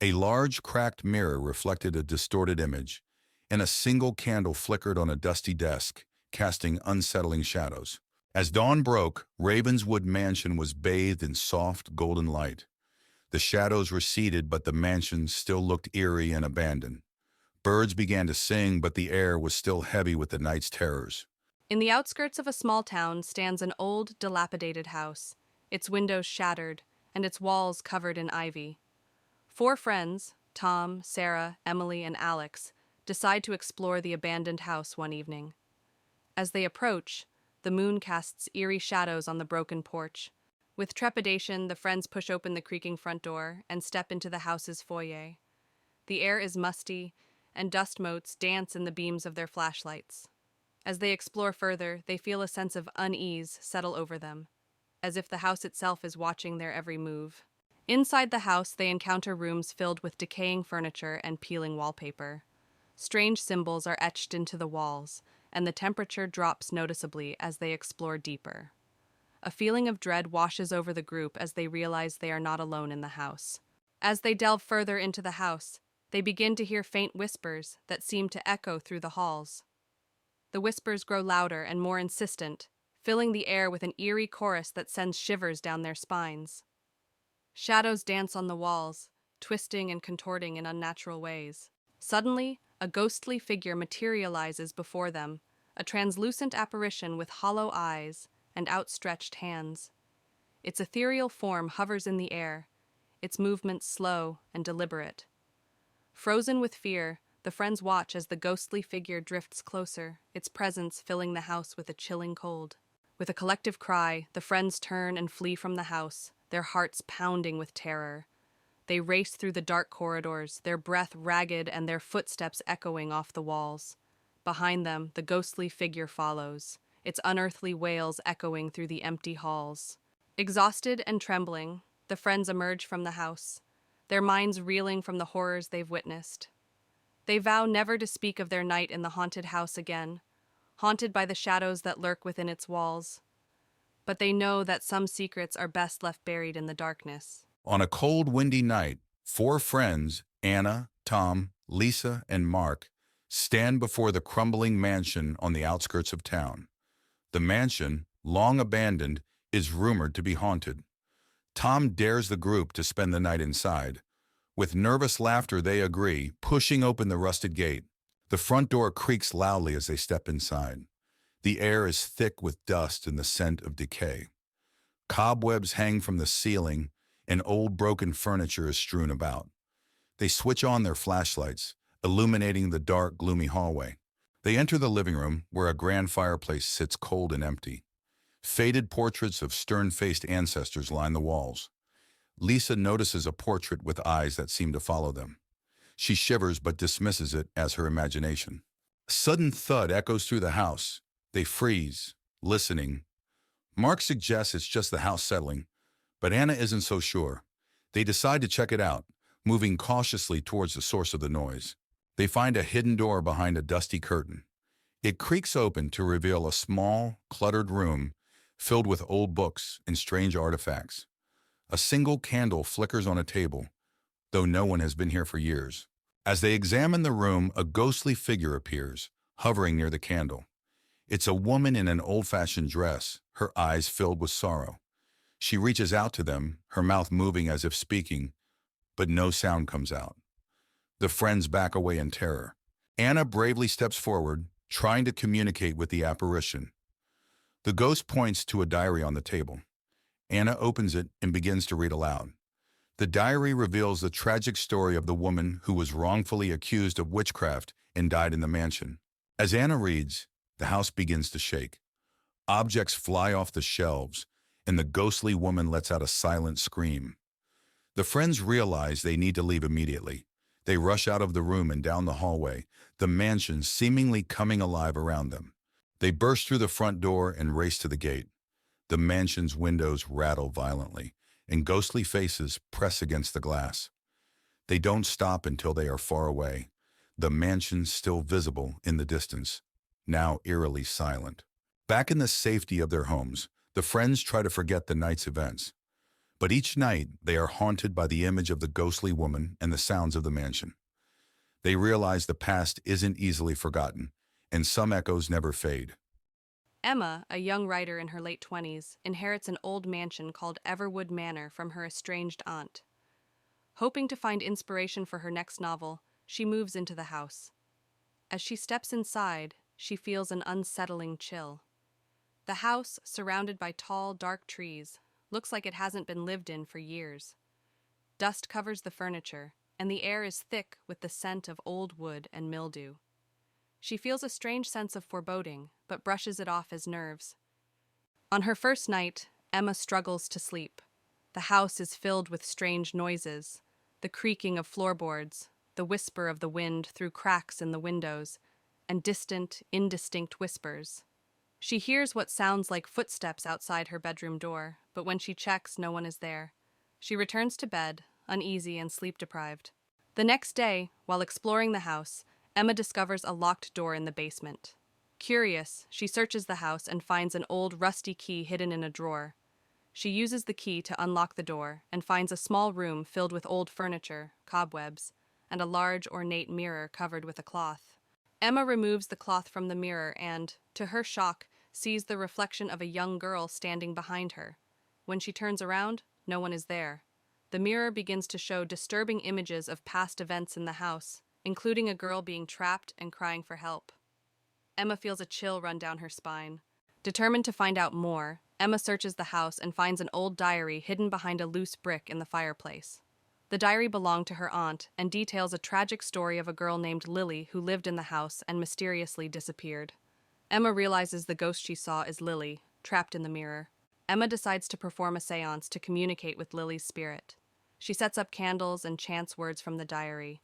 A large cracked mirror reflected a distorted image, and a single candle flickered on a dusty desk, casting unsettling shadows. As dawn broke, Ravenswood Mansion was bathed in soft, golden light. The shadows receded, but the mansion still looked eerie and abandoned. Birds began to sing, but the air was still heavy with the night's terrors. In the outskirts of a small town stands an old, dilapidated house, its windows shattered and its walls covered in ivy. Four friends, Tom, Sarah, Emily, and Alex, decide to explore the abandoned house one evening. As they approach, the moon casts eerie shadows on the broken porch. With trepidation, the friends push open the creaking front door and step into the house's foyer. The air is musty, and dust motes dance in the beams of their flashlights. As they explore further, they feel a sense of unease settle over them, as if the house itself is watching their every move. Inside the house, they encounter rooms filled with decaying furniture and peeling wallpaper. Strange symbols are etched into the walls, and the temperature drops noticeably as they explore deeper. A feeling of dread washes over the group as they realize they are not alone in the house. As they delve further into the house, they begin to hear faint whispers that seem to echo through the halls. The whispers grow louder and more insistent, filling the air with an eerie chorus that sends shivers down their spines. Shadows dance on the walls, twisting and contorting in unnatural ways. Suddenly, a ghostly figure materializes before them, a translucent apparition with hollow eyes and outstretched hands. Its ethereal form hovers in the air, its movements slow and deliberate. Frozen with fear, the friends watch as the ghostly figure drifts closer, its presence filling the house with a chilling cold. With a collective cry, the friends turn and flee from the house, their hearts pounding with terror. They race through the dark corridors, their breath ragged and their footsteps echoing off the walls. Behind them, the ghostly figure follows, its unearthly wails echoing through the empty halls. Exhausted and trembling, the friends emerge from the house, their minds reeling from the horrors they've witnessed. They vow never to speak of their night in the haunted house again, haunted by the shadows that lurk within its walls. But they know that some secrets are best left buried in the darkness. On a cold, windy night, four friends, Anna, Tom, Lisa, and Mark, stand before the crumbling mansion on the outskirts of town. The mansion, long abandoned, is rumored to be haunted. Tom dares the group to spend the night inside. With nervous laughter, they agree, pushing open the rusted gate. The front door creaks loudly as they step inside. The air is thick with dust and the scent of decay. Cobwebs hang from the ceiling, and old broken furniture is strewn about. They switch on their flashlights, illuminating the dark, gloomy hallway. They enter the living room, where a grand fireplace sits cold and empty. Faded portraits of stern-faced ancestors line the walls. Lisa notices a portrait with eyes that seem to follow them. She shivers but dismisses it as her imagination. A sudden thud echoes through the house. They freeze, listening. Mark suggests it's just the house settling, but Anna isn't so sure. They decide to check it out, moving cautiously towards the source of the noise. They find a hidden door behind a dusty curtain. It creaks open to reveal a small, cluttered room filled with old books and strange artifacts. A single candle flickers on a table, though no one has been here for years. As they examine the room, a ghostly figure appears, hovering near the candle. It's a woman in an old-fashioned dress, her eyes filled with sorrow. She reaches out to them, her mouth moving as if speaking, but no sound comes out. The friends back away in terror. Anna bravely steps forward, trying to communicate with the apparition. The ghost points to a diary on the table. Anna opens it and begins to read aloud. The diary reveals the tragic story of the woman who was wrongfully accused of witchcraft and died in the mansion. As Anna reads, the house begins to shake. Objects fly off the shelves, and the ghostly woman lets out a silent scream. The friends realize they need to leave immediately. They rush out of the room and down the hallway, the mansion seemingly coming alive around them. They burst through the front door and race to the gate. The mansion's windows rattle violently, and ghostly faces press against the glass. They don't stop until they are far away, the mansion still visible in the distance, now eerily silent. Back in the safety of their homes, the friends try to forget the night's events. But each night, they are haunted by the image of the ghostly woman and the sounds of the mansion. They realize the past isn't easily forgotten, and some echoes never fade. Emma, a young writer in her late 20s, inherits an old mansion called Briwood Manor from her estranged aunt. Hoping to find inspiration for her next novel, she moves into the house. As she steps inside, she feels an unsettling chill. The house, surrounded by tall, dark trees, looks like it hasn't been lived in for years. Dust covers the furniture, and the air is thick with the scent of old wood and mildew. She feels a strange sense of foreboding, but brushes it off as nerves. On her first night, Emma struggles to sleep. The house is filled with strange noises, the creaking of floorboards, the whisper of the wind through cracks in the windows, and distant, indistinct whispers. She hears what sounds like footsteps outside her bedroom door, but when she checks, no one is there. She returns to bed, uneasy and sleep-deprived. The next day, while exploring the house, Emma discovers a locked door in the basement. Curious, she searches the house and finds an old rusty key hidden in a drawer. She uses the key to unlock the door and finds a small room filled with old furniture, cobwebs, and a large ornate mirror covered with a cloth. Emma removes the cloth from the mirror and, to her shock, sees the reflection of a young girl standing behind her. When she turns around, no one is there. The mirror begins to show disturbing images of past events in the house, including a girl being trapped and crying for help. Emma feels a chill run down her spine. Determined to find out more, Emma searches the house and finds an old diary hidden behind a loose brick in the fireplace. The diary belonged to her aunt and details a tragic story of a girl named Lily who lived in the house and mysteriously disappeared. Emma realizes the ghost she saw is Lily, trapped in the mirror. Emma decides to perform a seance to communicate with Lily's spirit. She sets up candles and chants words from the diary.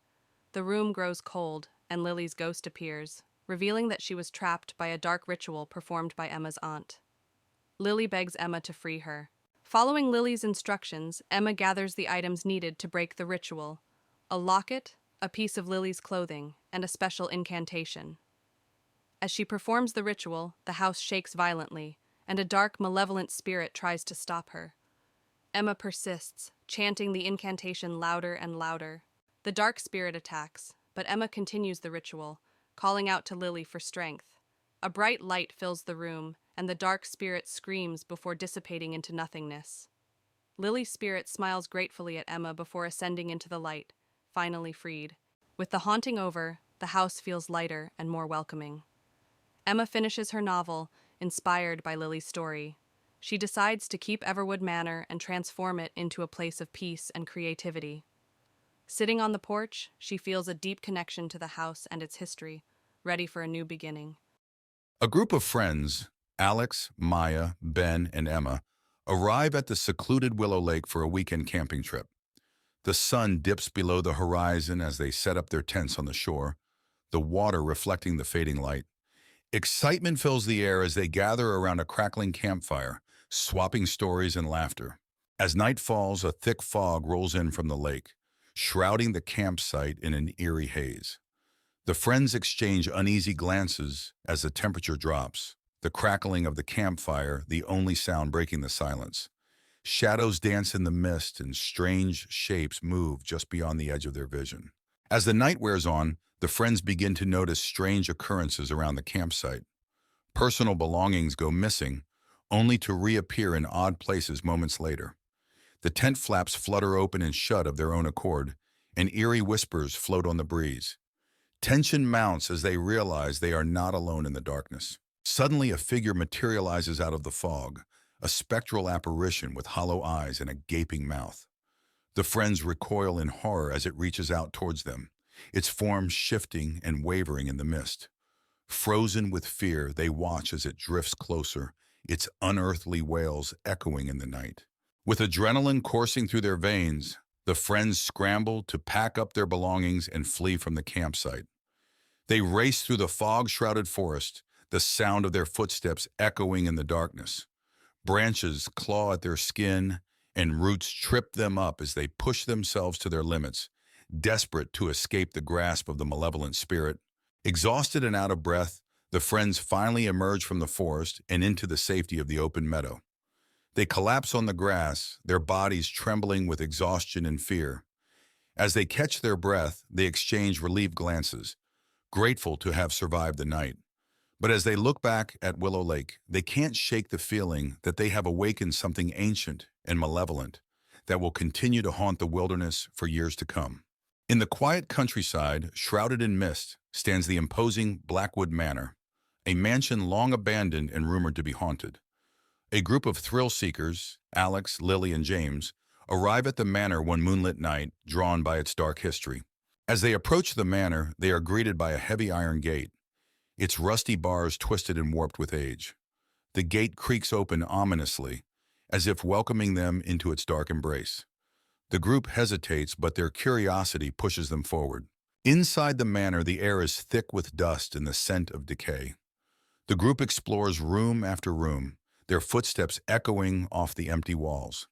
The room grows cold, and Lily's ghost appears, revealing that she was trapped by a dark ritual performed by Emma's aunt. Lily begs Emma to free her. Following Lily's instructions, Emma gathers the items needed to break the ritual: a locket, a piece of Lily's clothing, and a special incantation. As she performs the ritual, the house shakes violently, and a dark, malevolent spirit tries to stop her. Emma persists, chanting the incantation louder and louder. The dark spirit attacks, but Emma continues the ritual, calling out to Lily for strength. A bright light fills the room, and the dark spirit screams before dissipating into nothingness. Lily's spirit smiles gratefully at Emma before ascending into the light, finally freed. With the haunting over, the house feels lighter and more welcoming. Emma finishes her novel, inspired by Lily's story. She decides to keep Briwood Manor and transform it into a place of peace and creativity. Sitting on the porch, she feels a deep connection to the house and its history, ready for a new beginning. A group of friends, Alex, Maya, Ben, and Emma, arrive at the secluded Willow Lake for a weekend camping trip. The sun dips below the horizon as they set up their tents on the shore, the water reflecting the fading light. Excitement fills the air as they gather around a crackling campfire, swapping stories and laughter. As night falls, a thick fog rolls in from the lake, shrouding the campsite in an eerie haze. The friends exchange uneasy glances as the temperature drops. the crackling of the campfire the only sound breaking the silence. Shadows dance in the mist and strange shapes move just beyond the edge of their vision. As the night wears on, the friends begin to notice strange occurrences around the campsite. Personal belongings go missing, only to reappear in odd places moments later. The tent flaps flutter open and shut of their own accord, and eerie whispers float on the breeze. Tension mounts as they realize they are not alone in the darkness. Suddenly, a figure materializes out of the fog, a spectral apparition with hollow eyes and a gaping mouth. The friends recoil in horror as it reaches out towards them, its form shifting and wavering in the mist. Frozen with fear, they watch as it drifts closer, its unearthly wails echoing in the night. With adrenaline coursing through their veins, the friends scramble to pack up their belongings and flee from the campsite. They race through the fog-shrouded forest, the sound of their footsteps echoing in the darkness. Branches claw at their skin, and roots trip them up as they push themselves to their limits, desperate to escape the grasp of the malevolent spirit. Exhausted and out of breath, the friends finally emerge from the forest and into the safety of the open meadow. They collapse on the grass, their bodies trembling with exhaustion and fear. As they catch their breath, they exchange relieved glances, grateful to have survived the night. But as they look back at Willow Lake, they can't shake the feeling that they have awakened something ancient and malevolent that will continue to haunt the wilderness for years to come. In the quiet countryside, shrouded in mist, stands the imposing Briwood Manor, a mansion long abandoned and rumored to be haunted. A group of thrill-seekers, Alex, Lily, and James, arrive at the manor one moonlit night, drawn by its dark history. As they approach the manor, they are greeted by a heavy iron gate, its rusty bars twisted and warped with age. The gate creaks open ominously, as if welcoming them into its dark embrace. The group hesitates, but their curiosity pushes them forward. Inside the manor, the air is thick with dust and the scent of decay. The group explores room after room, their footsteps echoing off the empty walls.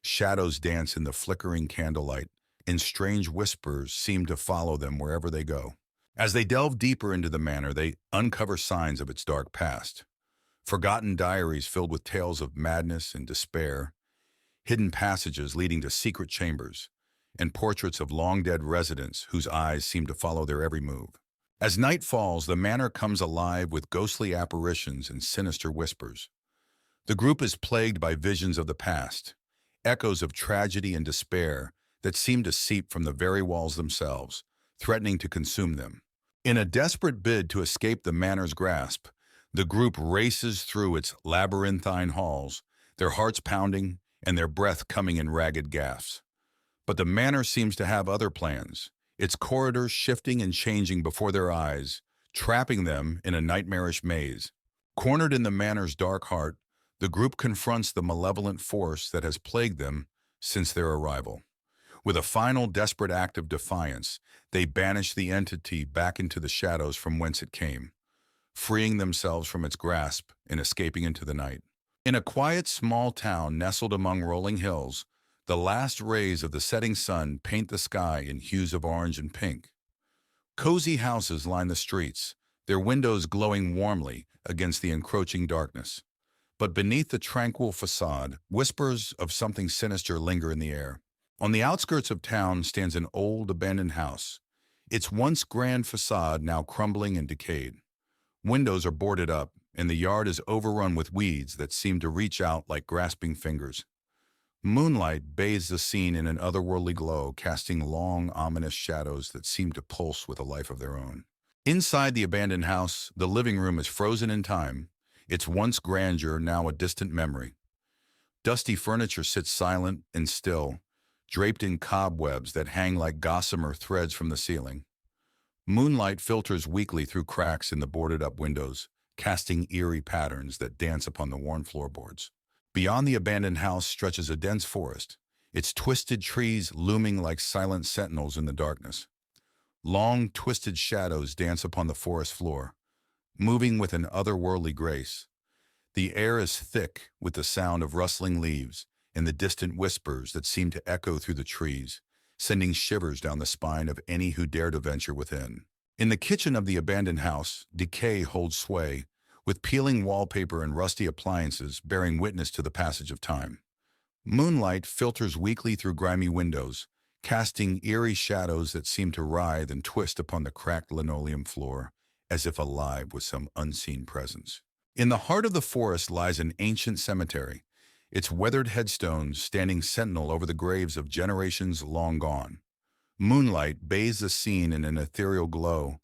Shadows dance in the flickering candlelight, and strange whispers seem to follow them wherever they go. As they delve deeper into the manor, they uncover signs of its dark past. Forgotten diaries filled with tales of madness and despair, hidden passages leading to secret chambers, and portraits of long-dead residents whose eyes seem to follow their every move. As night falls, the manor comes alive with ghostly apparitions and sinister whispers. The group is plagued by visions of the past, echoes of tragedy and despair that seem to seep from the very walls themselves, threatening to consume them. In a desperate bid to escape the manor's grasp, the group races through its labyrinthine halls, their hearts pounding and their breath coming in ragged gasps. But the manor seems to have other plans, its corridors shifting and changing before their eyes, trapping them in a nightmarish maze. Cornered in the manor's dark heart, the group confronts the malevolent force that has plagued them since their arrival. With a final desperate act of defiance, they banish the entity back into the shadows from whence it came, freeing themselves from its grasp and escaping into the night. In a quiet, small town nestled among rolling hills, the last rays of the setting sun paint the sky in hues of orange and pink. Cozy houses line the streets, their windows glowing warmly against the encroaching darkness. But beneath the tranquil facade, whispers of something sinister linger in the air. On the outskirts of town stands an old, abandoned house, its once grand facade now crumbling and decayed. Windows are boarded up, and the yard is overrun with weeds that seem to reach out like grasping fingers. Moonlight bathes the scene in an otherworldly glow, casting long, ominous shadows that seem to pulse with a life of their own. Inside the abandoned house, the living room is frozen in time, its once grandeur now a distant memory. Dusty furniture sits silent and still, draped in cobwebs that hang like gossamer threads from the ceiling. Moonlight filters weakly through cracks in the boarded-up windows, casting eerie patterns that dance upon the worn floorboards. Beyond the abandoned house stretches a dense forest, its twisted trees looming like silent sentinels in the darkness. Long, twisted shadows dance upon the forest floor, moving with an otherworldly grace. The air is thick with the sound of rustling leaves and the distant whispers that seem to echo through the trees, sending shivers down the spine of any who dare to venture within. In the kitchen of the abandoned house, decay holds sway, with peeling wallpaper and rusty appliances bearing witness to the passage of time. Moonlight filters weakly through grimy windows, casting eerie shadows that seem to writhe and twist upon the cracked linoleum floor, as if alive with some unseen presence. In the heart of the forest lies an ancient cemetery, its weathered headstones standing sentinel over the graves of generations long gone. Moonlight bathes the scene in an ethereal glow,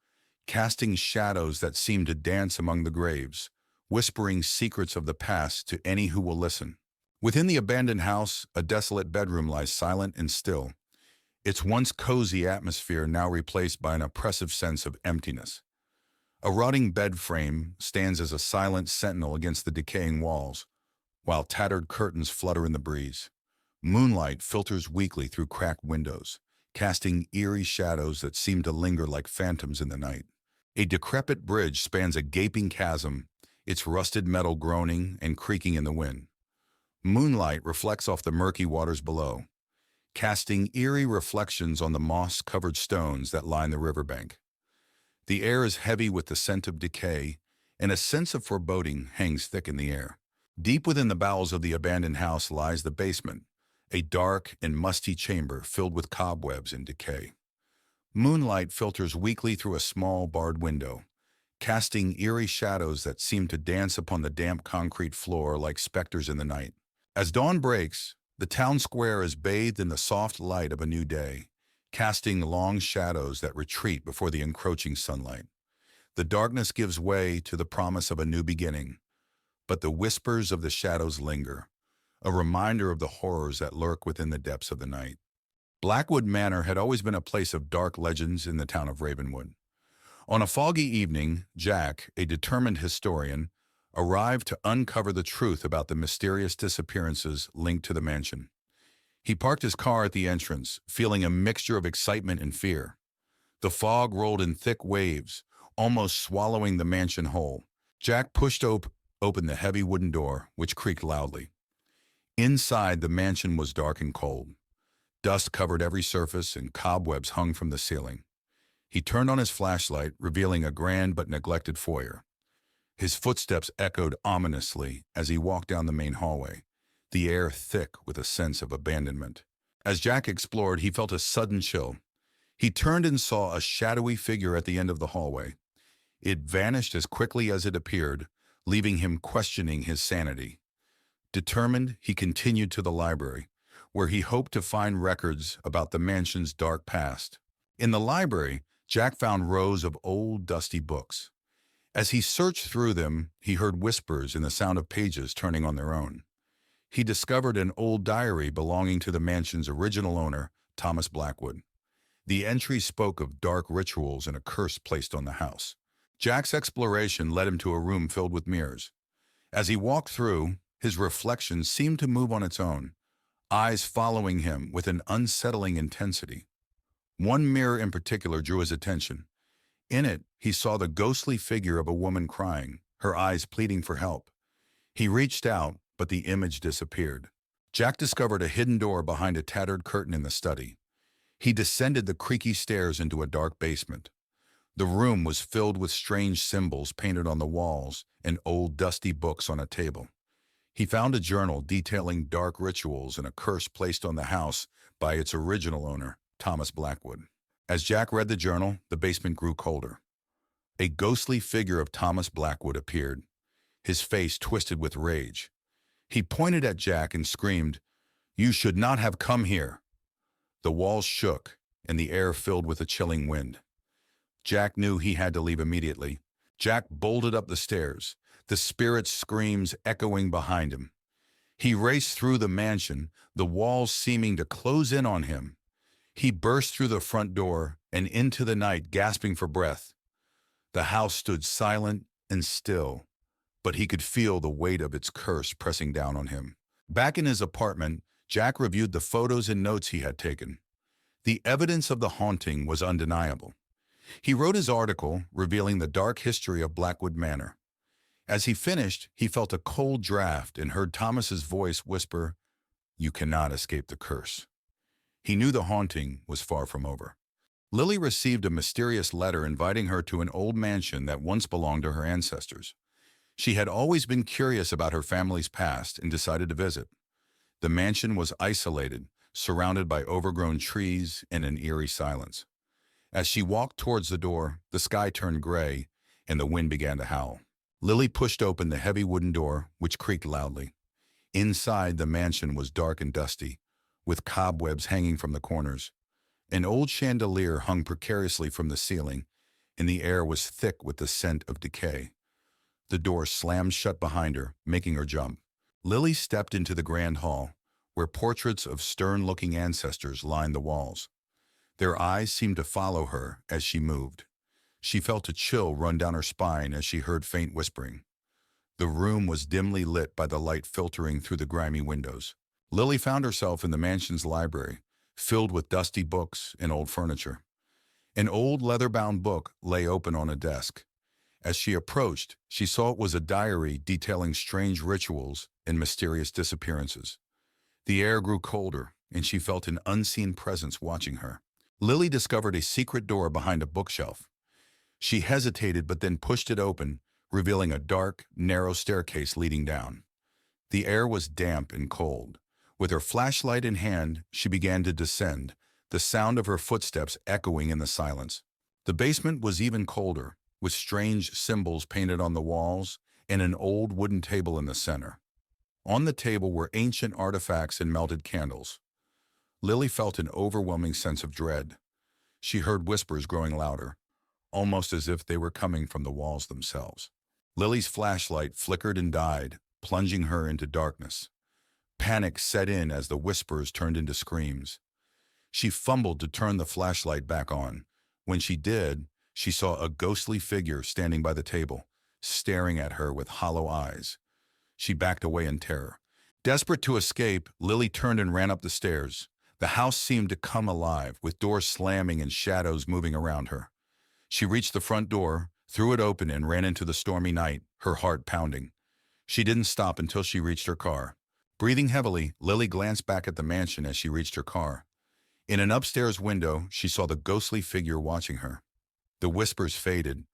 casting shadows that seem to dance among the graves, whispering secrets of the past to any who will listen. Within the abandoned house, a desolate bedroom lies silent and still, its once cozy atmosphere now replaced by an oppressive sense of emptiness. A rotting bed frame stands as a silent sentinel against the decaying walls, while tattered curtains flutter in the breeze. Moonlight filters weakly through cracked windows, casting eerie shadows that seem to linger like phantoms in the night. A decrepit bridge spans a gaping chasm, its rusted metal groaning and creaking in the wind. Moonlight reflects off the murky waters below, casting eerie reflections on the moss-covered stones that line the riverbank. The air is heavy with the scent of decay, and a sense of foreboding hangs thick in the air. Deep within the bowels of the abandoned house lies the basement, a dark and musty chamber filled with cobwebs and decay. Moonlight filters weakly through a small barred window, casting eerie shadows that seem to dance upon the damp concrete floor like specters in the night. As dawn breaks, the town square is bathed in the soft light of a new day, casting long shadows that retreat before the encroaching sunlight. The darkness gives way to the promise of a new beginning, but the whispers of the shadows linger, a reminder of the horrors that lurk within the depths of the night. Briwood Manor had always been a place of dark legends in the town of Ravenwood. On a foggy evening, Jack, a determined historian, arrived to uncover the truth about the mysterious disappearances linked to the mansion. He parked his car at the entrance, feeling a mixture of excitement and fear. The fog rolled in thick waves, almost swallowing the mansion whole. Jack pushed open the heavy wooden door, which creaked loudly. Inside, the mansion was dark and cold. Dust covered every surface and cobwebs hung from the ceiling. He turned on his flashlight, revealing a grand but neglected foyer. His footsteps echoed ominously as he walked down the main hallway, the air thick with a sense of abandonment. As Jack explored, he felt a sudden chill. He turned and saw a shadowy figure at the end of the hallway. It vanished as quickly as it appeared, leaving him questioning his sanity. Determined, he continued to the library, where he hoped to find records about the mansion's dark past. In the library, Jack found rows of old, dusty books. As he searched through them, he heard whispers and the sound of pages turning on their own. He discovered an old diary belonging to the mansion's original owner, Thomas Blackwood. The entry spoke of dark rituals and a curse placed on the house. Jack's exploration led him to a room filled with mirrors. As he walked through, his reflection seemed to move on its own, eyes following him with an unsettling intensity. One mirror in particular drew his attention. In it, he saw the ghostly figure of a woman crying, her eyes pleading for help. He reached out, but the image disappeared. Jack discovered a hidden door behind a tattered curtain in the study. He descended the creaky stairs into a dark basement. The room was filled with strange symbols painted on the walls and old dusty books on a table. He found a journal detailing dark rituals and a curse placed on the house by its original owner, Thomas Blackwood. As Jack read the journal, the basement grew colder. A ghostly figure of Thomas Blackwood appeared, his face twisted with rage. He pointed at Jack and screamed, "You should not have come here." The walls shook, and the air filled with a chilling wind. Jack knew he had to leave immediately. Jack bolted up the stairs, the spirit's screams echoing behind him. He raced through the mansion, the walls seeming to close in on him. He burst through the front door and into the night, gasping for breath. The house stood silent and still, but he could feel the weight of its curse pressing down on him. Back in his apartment, Jack reviewed the photos and notes he had taken. The evidence of the haunting was undeniable. He wrote his article, revealing the dark history of Briwood Manor. As he finished, he felt a cold draft and heard Thomas's voice whisper, "You cannot escape the curse." He knew the haunting was far from over. Lily received a mysterious letter inviting her to an old mansion that once belonged to her ancestors. She had always been curious about her family's past and decided to visit. The mansion was isolated, surrounded by overgrown trees and an eerie silence. As she walked towards the door, the sky turned gray and the wind began to howl. Lily pushed open the heavy wooden door, which creaked loudly. Inside, the mansion was dark and dusty, with cobwebs hanging from the corners. An old chandelier hung precariously from the ceiling, and the air was thick with the scent of decay. The door slammed shut behind her, making her jump. Lily stepped into the grand hall, where portraits of stern-looking ancestors lined the walls. Their eyes seemed to follow her as she moved. She felt a chill run down her spine as she heard faint whispering. The room was dimly lit by the light filtering through the grimy windows. Lily found herself in the mansion's library, filled with dusty books and old furniture. An old leather-bound book lay open on a desk. As she approached, she saw it was a diary detailing strange rituals and mysterious disappearances. The air grew colder, and she felt an unseen presence watching her. Lily discovered a secret door behind a bookshelf. She hesitated but then pushed it open, revealing a dark, narrow staircase leading down. The air was damp and cold. With her flashlight in hand, she began to descend, the sound of her footsteps echoing in the silence. The basement was even colder, with strange symbols painted on the walls and an old wooden table in the center. On the table were ancient artifacts and melted candles. Lily felt an overwhelming sense of dread. She heard whispers growing louder, almost as if they were coming from the walls themselves. Lily's flashlight flickered and died, plunging her into darkness. Panic set in as the whispers turned into screams. She fumbled to turn the flashlight back on. When she did, she saw a ghostly figure standing by the table, staring at her with hollow eyes. She backed away in terror. Desperate to escape, Lily turned and ran up the stairs. The house seemed to come alive, with doors slamming and shadows moving around her. She reached the front door, threw it open, and ran into the stormy night, her heart pounding. She didn't stop until she reached her car. Breathing heavily, Lily glanced back at the mansion as she reached her car. In an upstairs window, she saw the ghostly figure watching her. The whispers faded,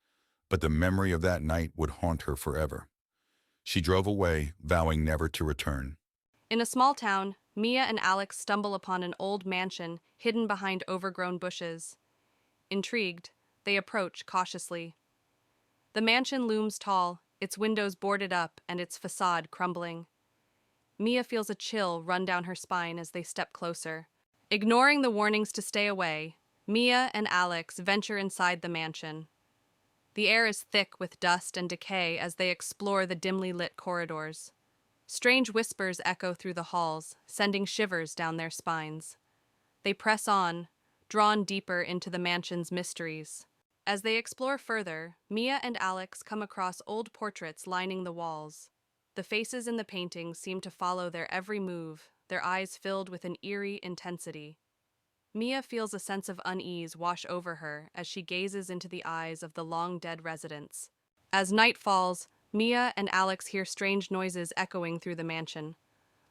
but the memory of that night would haunt her forever. She drove away, vowing never to return. In a small town, Mia and Alex stumble upon an old mansion hidden behind overgrown bushes. Intrigued, they approach cautiously. The mansion looms tall, its windows boarded up and its facade crumbling. Mia feels a chill run down her spine as they step closer. Ignoring the warnings to stay away, Mia and Alex venture inside the mansion. The air is thick with dust and decay as they explore the dimly lit corridors. Strange whispers echo through the halls, sending shivers down their spines. They press on, drawn deeper into the mansion's mysteries. As they explore further, Mia and Alex come across old portraits lining the walls. The faces in the paintings seem to follow their every move, their eyes filled with an eerie intensity. Mia feels a sense of unease wash over her as she gazes into the eyes of the long-dead residents. As night falls, Mia and Alex hear strange noises echoing through the mansion.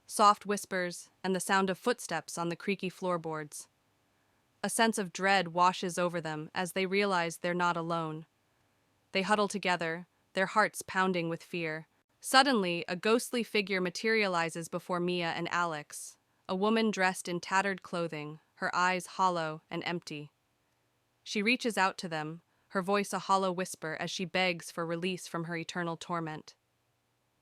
Soft whispers and the sound of footsteps on the creaky floorboards. A sense of dread washes over them as they realize they're not alone. They huddle together, their hearts pounding with fear. Suddenly, a ghostly figure materializes before Mia and Alex, a woman dressed in tattered clothing, her eyes hollow and empty. She reaches out to them, her voice a hollow whisper as she begs for release from her eternal torment.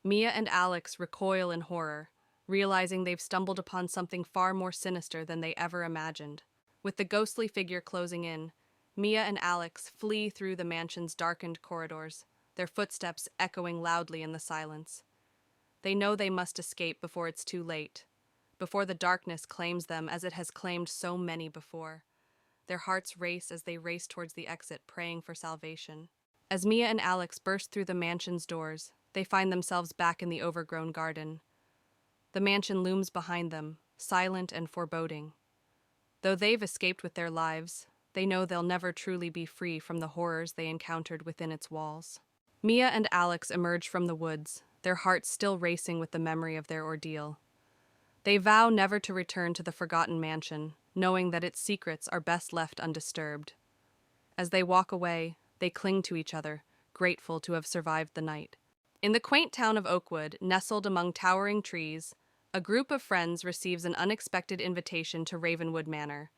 Mia and Alex recoil in horror, realizing they've stumbled upon something far more sinister than they ever imagined. With the ghostly figure closing in, Mia and Alex flee through the mansion's darkened corridors, their footsteps echoing loudly in the silence. They know they must escape before it's too late, before the darkness claims them as it has claimed so many before. Their hearts race as they race towards the exit, praying for salvation. As Mia and Alex burst through the mansion's doors, they find themselves back in the overgrown garden. The mansion looms behind them, silent and foreboding. Though they've escaped with their lives, they know they'll never truly be free from the horrors they encountered within its walls. Mia and Alex emerge from the woods, their hearts still racing with the memory of their ordeal. They vow never to return to the forgotten mansion, knowing that its secrets are best left undisturbed. As they walk away, they cling to each other, grateful to have survived the night. In the quaint town of Oakwood, nestled among towering trees, a group of friends receives an unexpected invitation to Ravenwood Manor,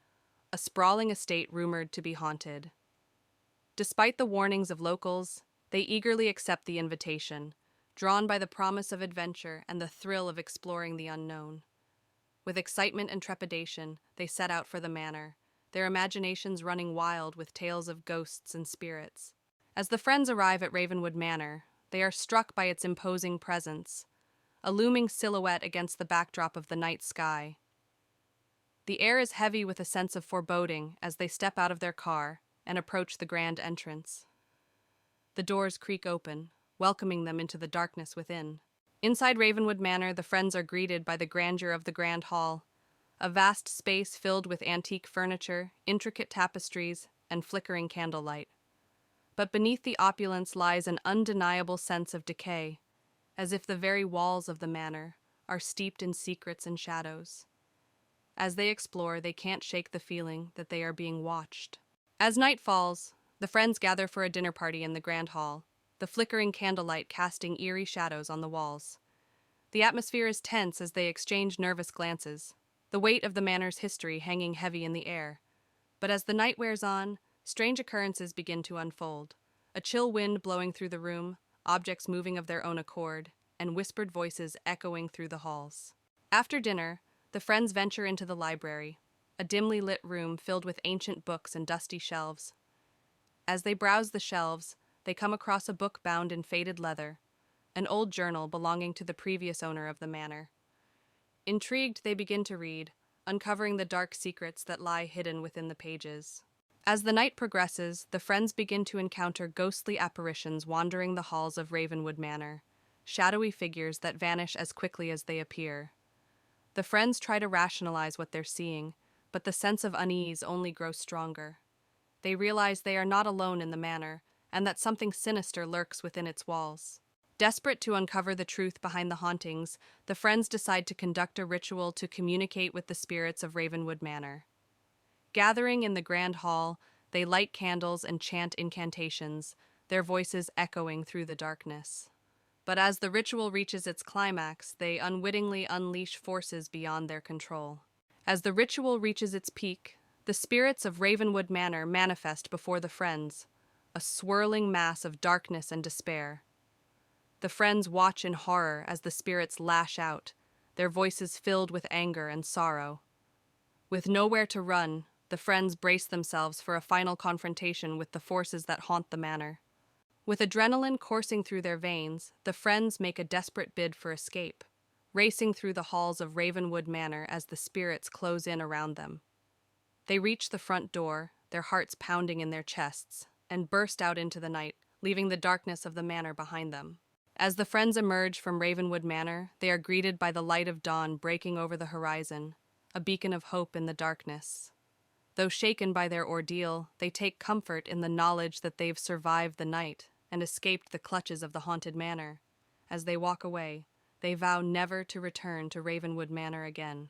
a sprawling estate rumored to be haunted. Despite the warnings of locals, they eagerly accept the invitation, drawn by the promise of adventure and the thrill of exploring the unknown. With excitement and trepidation, they set out for the manor, their imaginations running wild with tales of ghosts and spirits. As the friends arrive at Ravenwood Manor, they are struck by its imposing presence, a looming silhouette against the backdrop of the night sky. The air is heavy with a sense of foreboding as they step out of their car and approach the grand entrance. The doors creak open, welcoming them into the darkness within. Inside Ravenwood Manor, the friends are greeted by the grandeur of the Grand Hall, a vast space filled with antique furniture, intricate tapestries, and flickering candlelight. But beneath the opulence lies an undeniable sense of decay, as if the very walls of the manor are steeped in secrets and shadows. As they explore, they can't shake the feeling that they are being watched. As night falls, the friends gather for a dinner party in the Grand Hall, the flickering candlelight casting eerie shadows on the walls. The atmosphere is tense as they exchange nervous glances, the weight of the manor's history hanging heavy in the air. But as the night wears on, strange occurrences begin to unfold. A chill wind blowing through the room, objects moving of their own accord, and whispered voices echoing through the halls. After dinner, the friends venture into the library, a dimly lit room filled with ancient books and dusty shelves. As they browse the shelves, they come across a book bound in faded leather, an old journal belonging to the previous owner of the manor. Intrigued, they begin to read, uncovering the dark secrets that lie hidden within the pages. As the night progresses, the friends begin to encounter ghostly apparitions wandering the halls of Ravenwood Manor, shadowy figures that vanish as quickly as they appear. The friends try to rationalize what they're seeing, but the sense of unease only grows stronger. They realize they are not alone in the manor, and that something sinister lurks within its walls. Desperate to uncover the truth behind the hauntings, the friends decide to conduct a ritual to communicate with the spirits of Ravenwood Manor. Gathering in the grand hall, they light candles and chant incantations, their voices echoing through the darkness. But as the ritual reaches its climax, they unwittingly unleash forces beyond their control. As the ritual reaches its peak, the spirits of Ravenwood Manor manifest before the friends, a swirling mass of darkness and despair. The friends watch in horror as the spirits lash out, their voices filled with anger and sorrow. With nowhere to run, the friends brace themselves for a final confrontation with the forces that haunt the manor. With adrenaline coursing through their veins, the friends make a desperate bid for escape, racing through the halls of Ravenwood Manor as the spirits close in around them. They reach the front door, their hearts pounding in their chests, and burst out into the night, leaving the darkness of the manor behind them. As the friends emerge from Ravenwood Manor, they are greeted by the light of dawn breaking over the horizon, a beacon of hope in the darkness. Though shaken by their ordeal, they take comfort in the knowledge that they've survived the night and escaped the clutches of the haunted manor. As they walk away, they vow never to return to Ravenwood Manor again.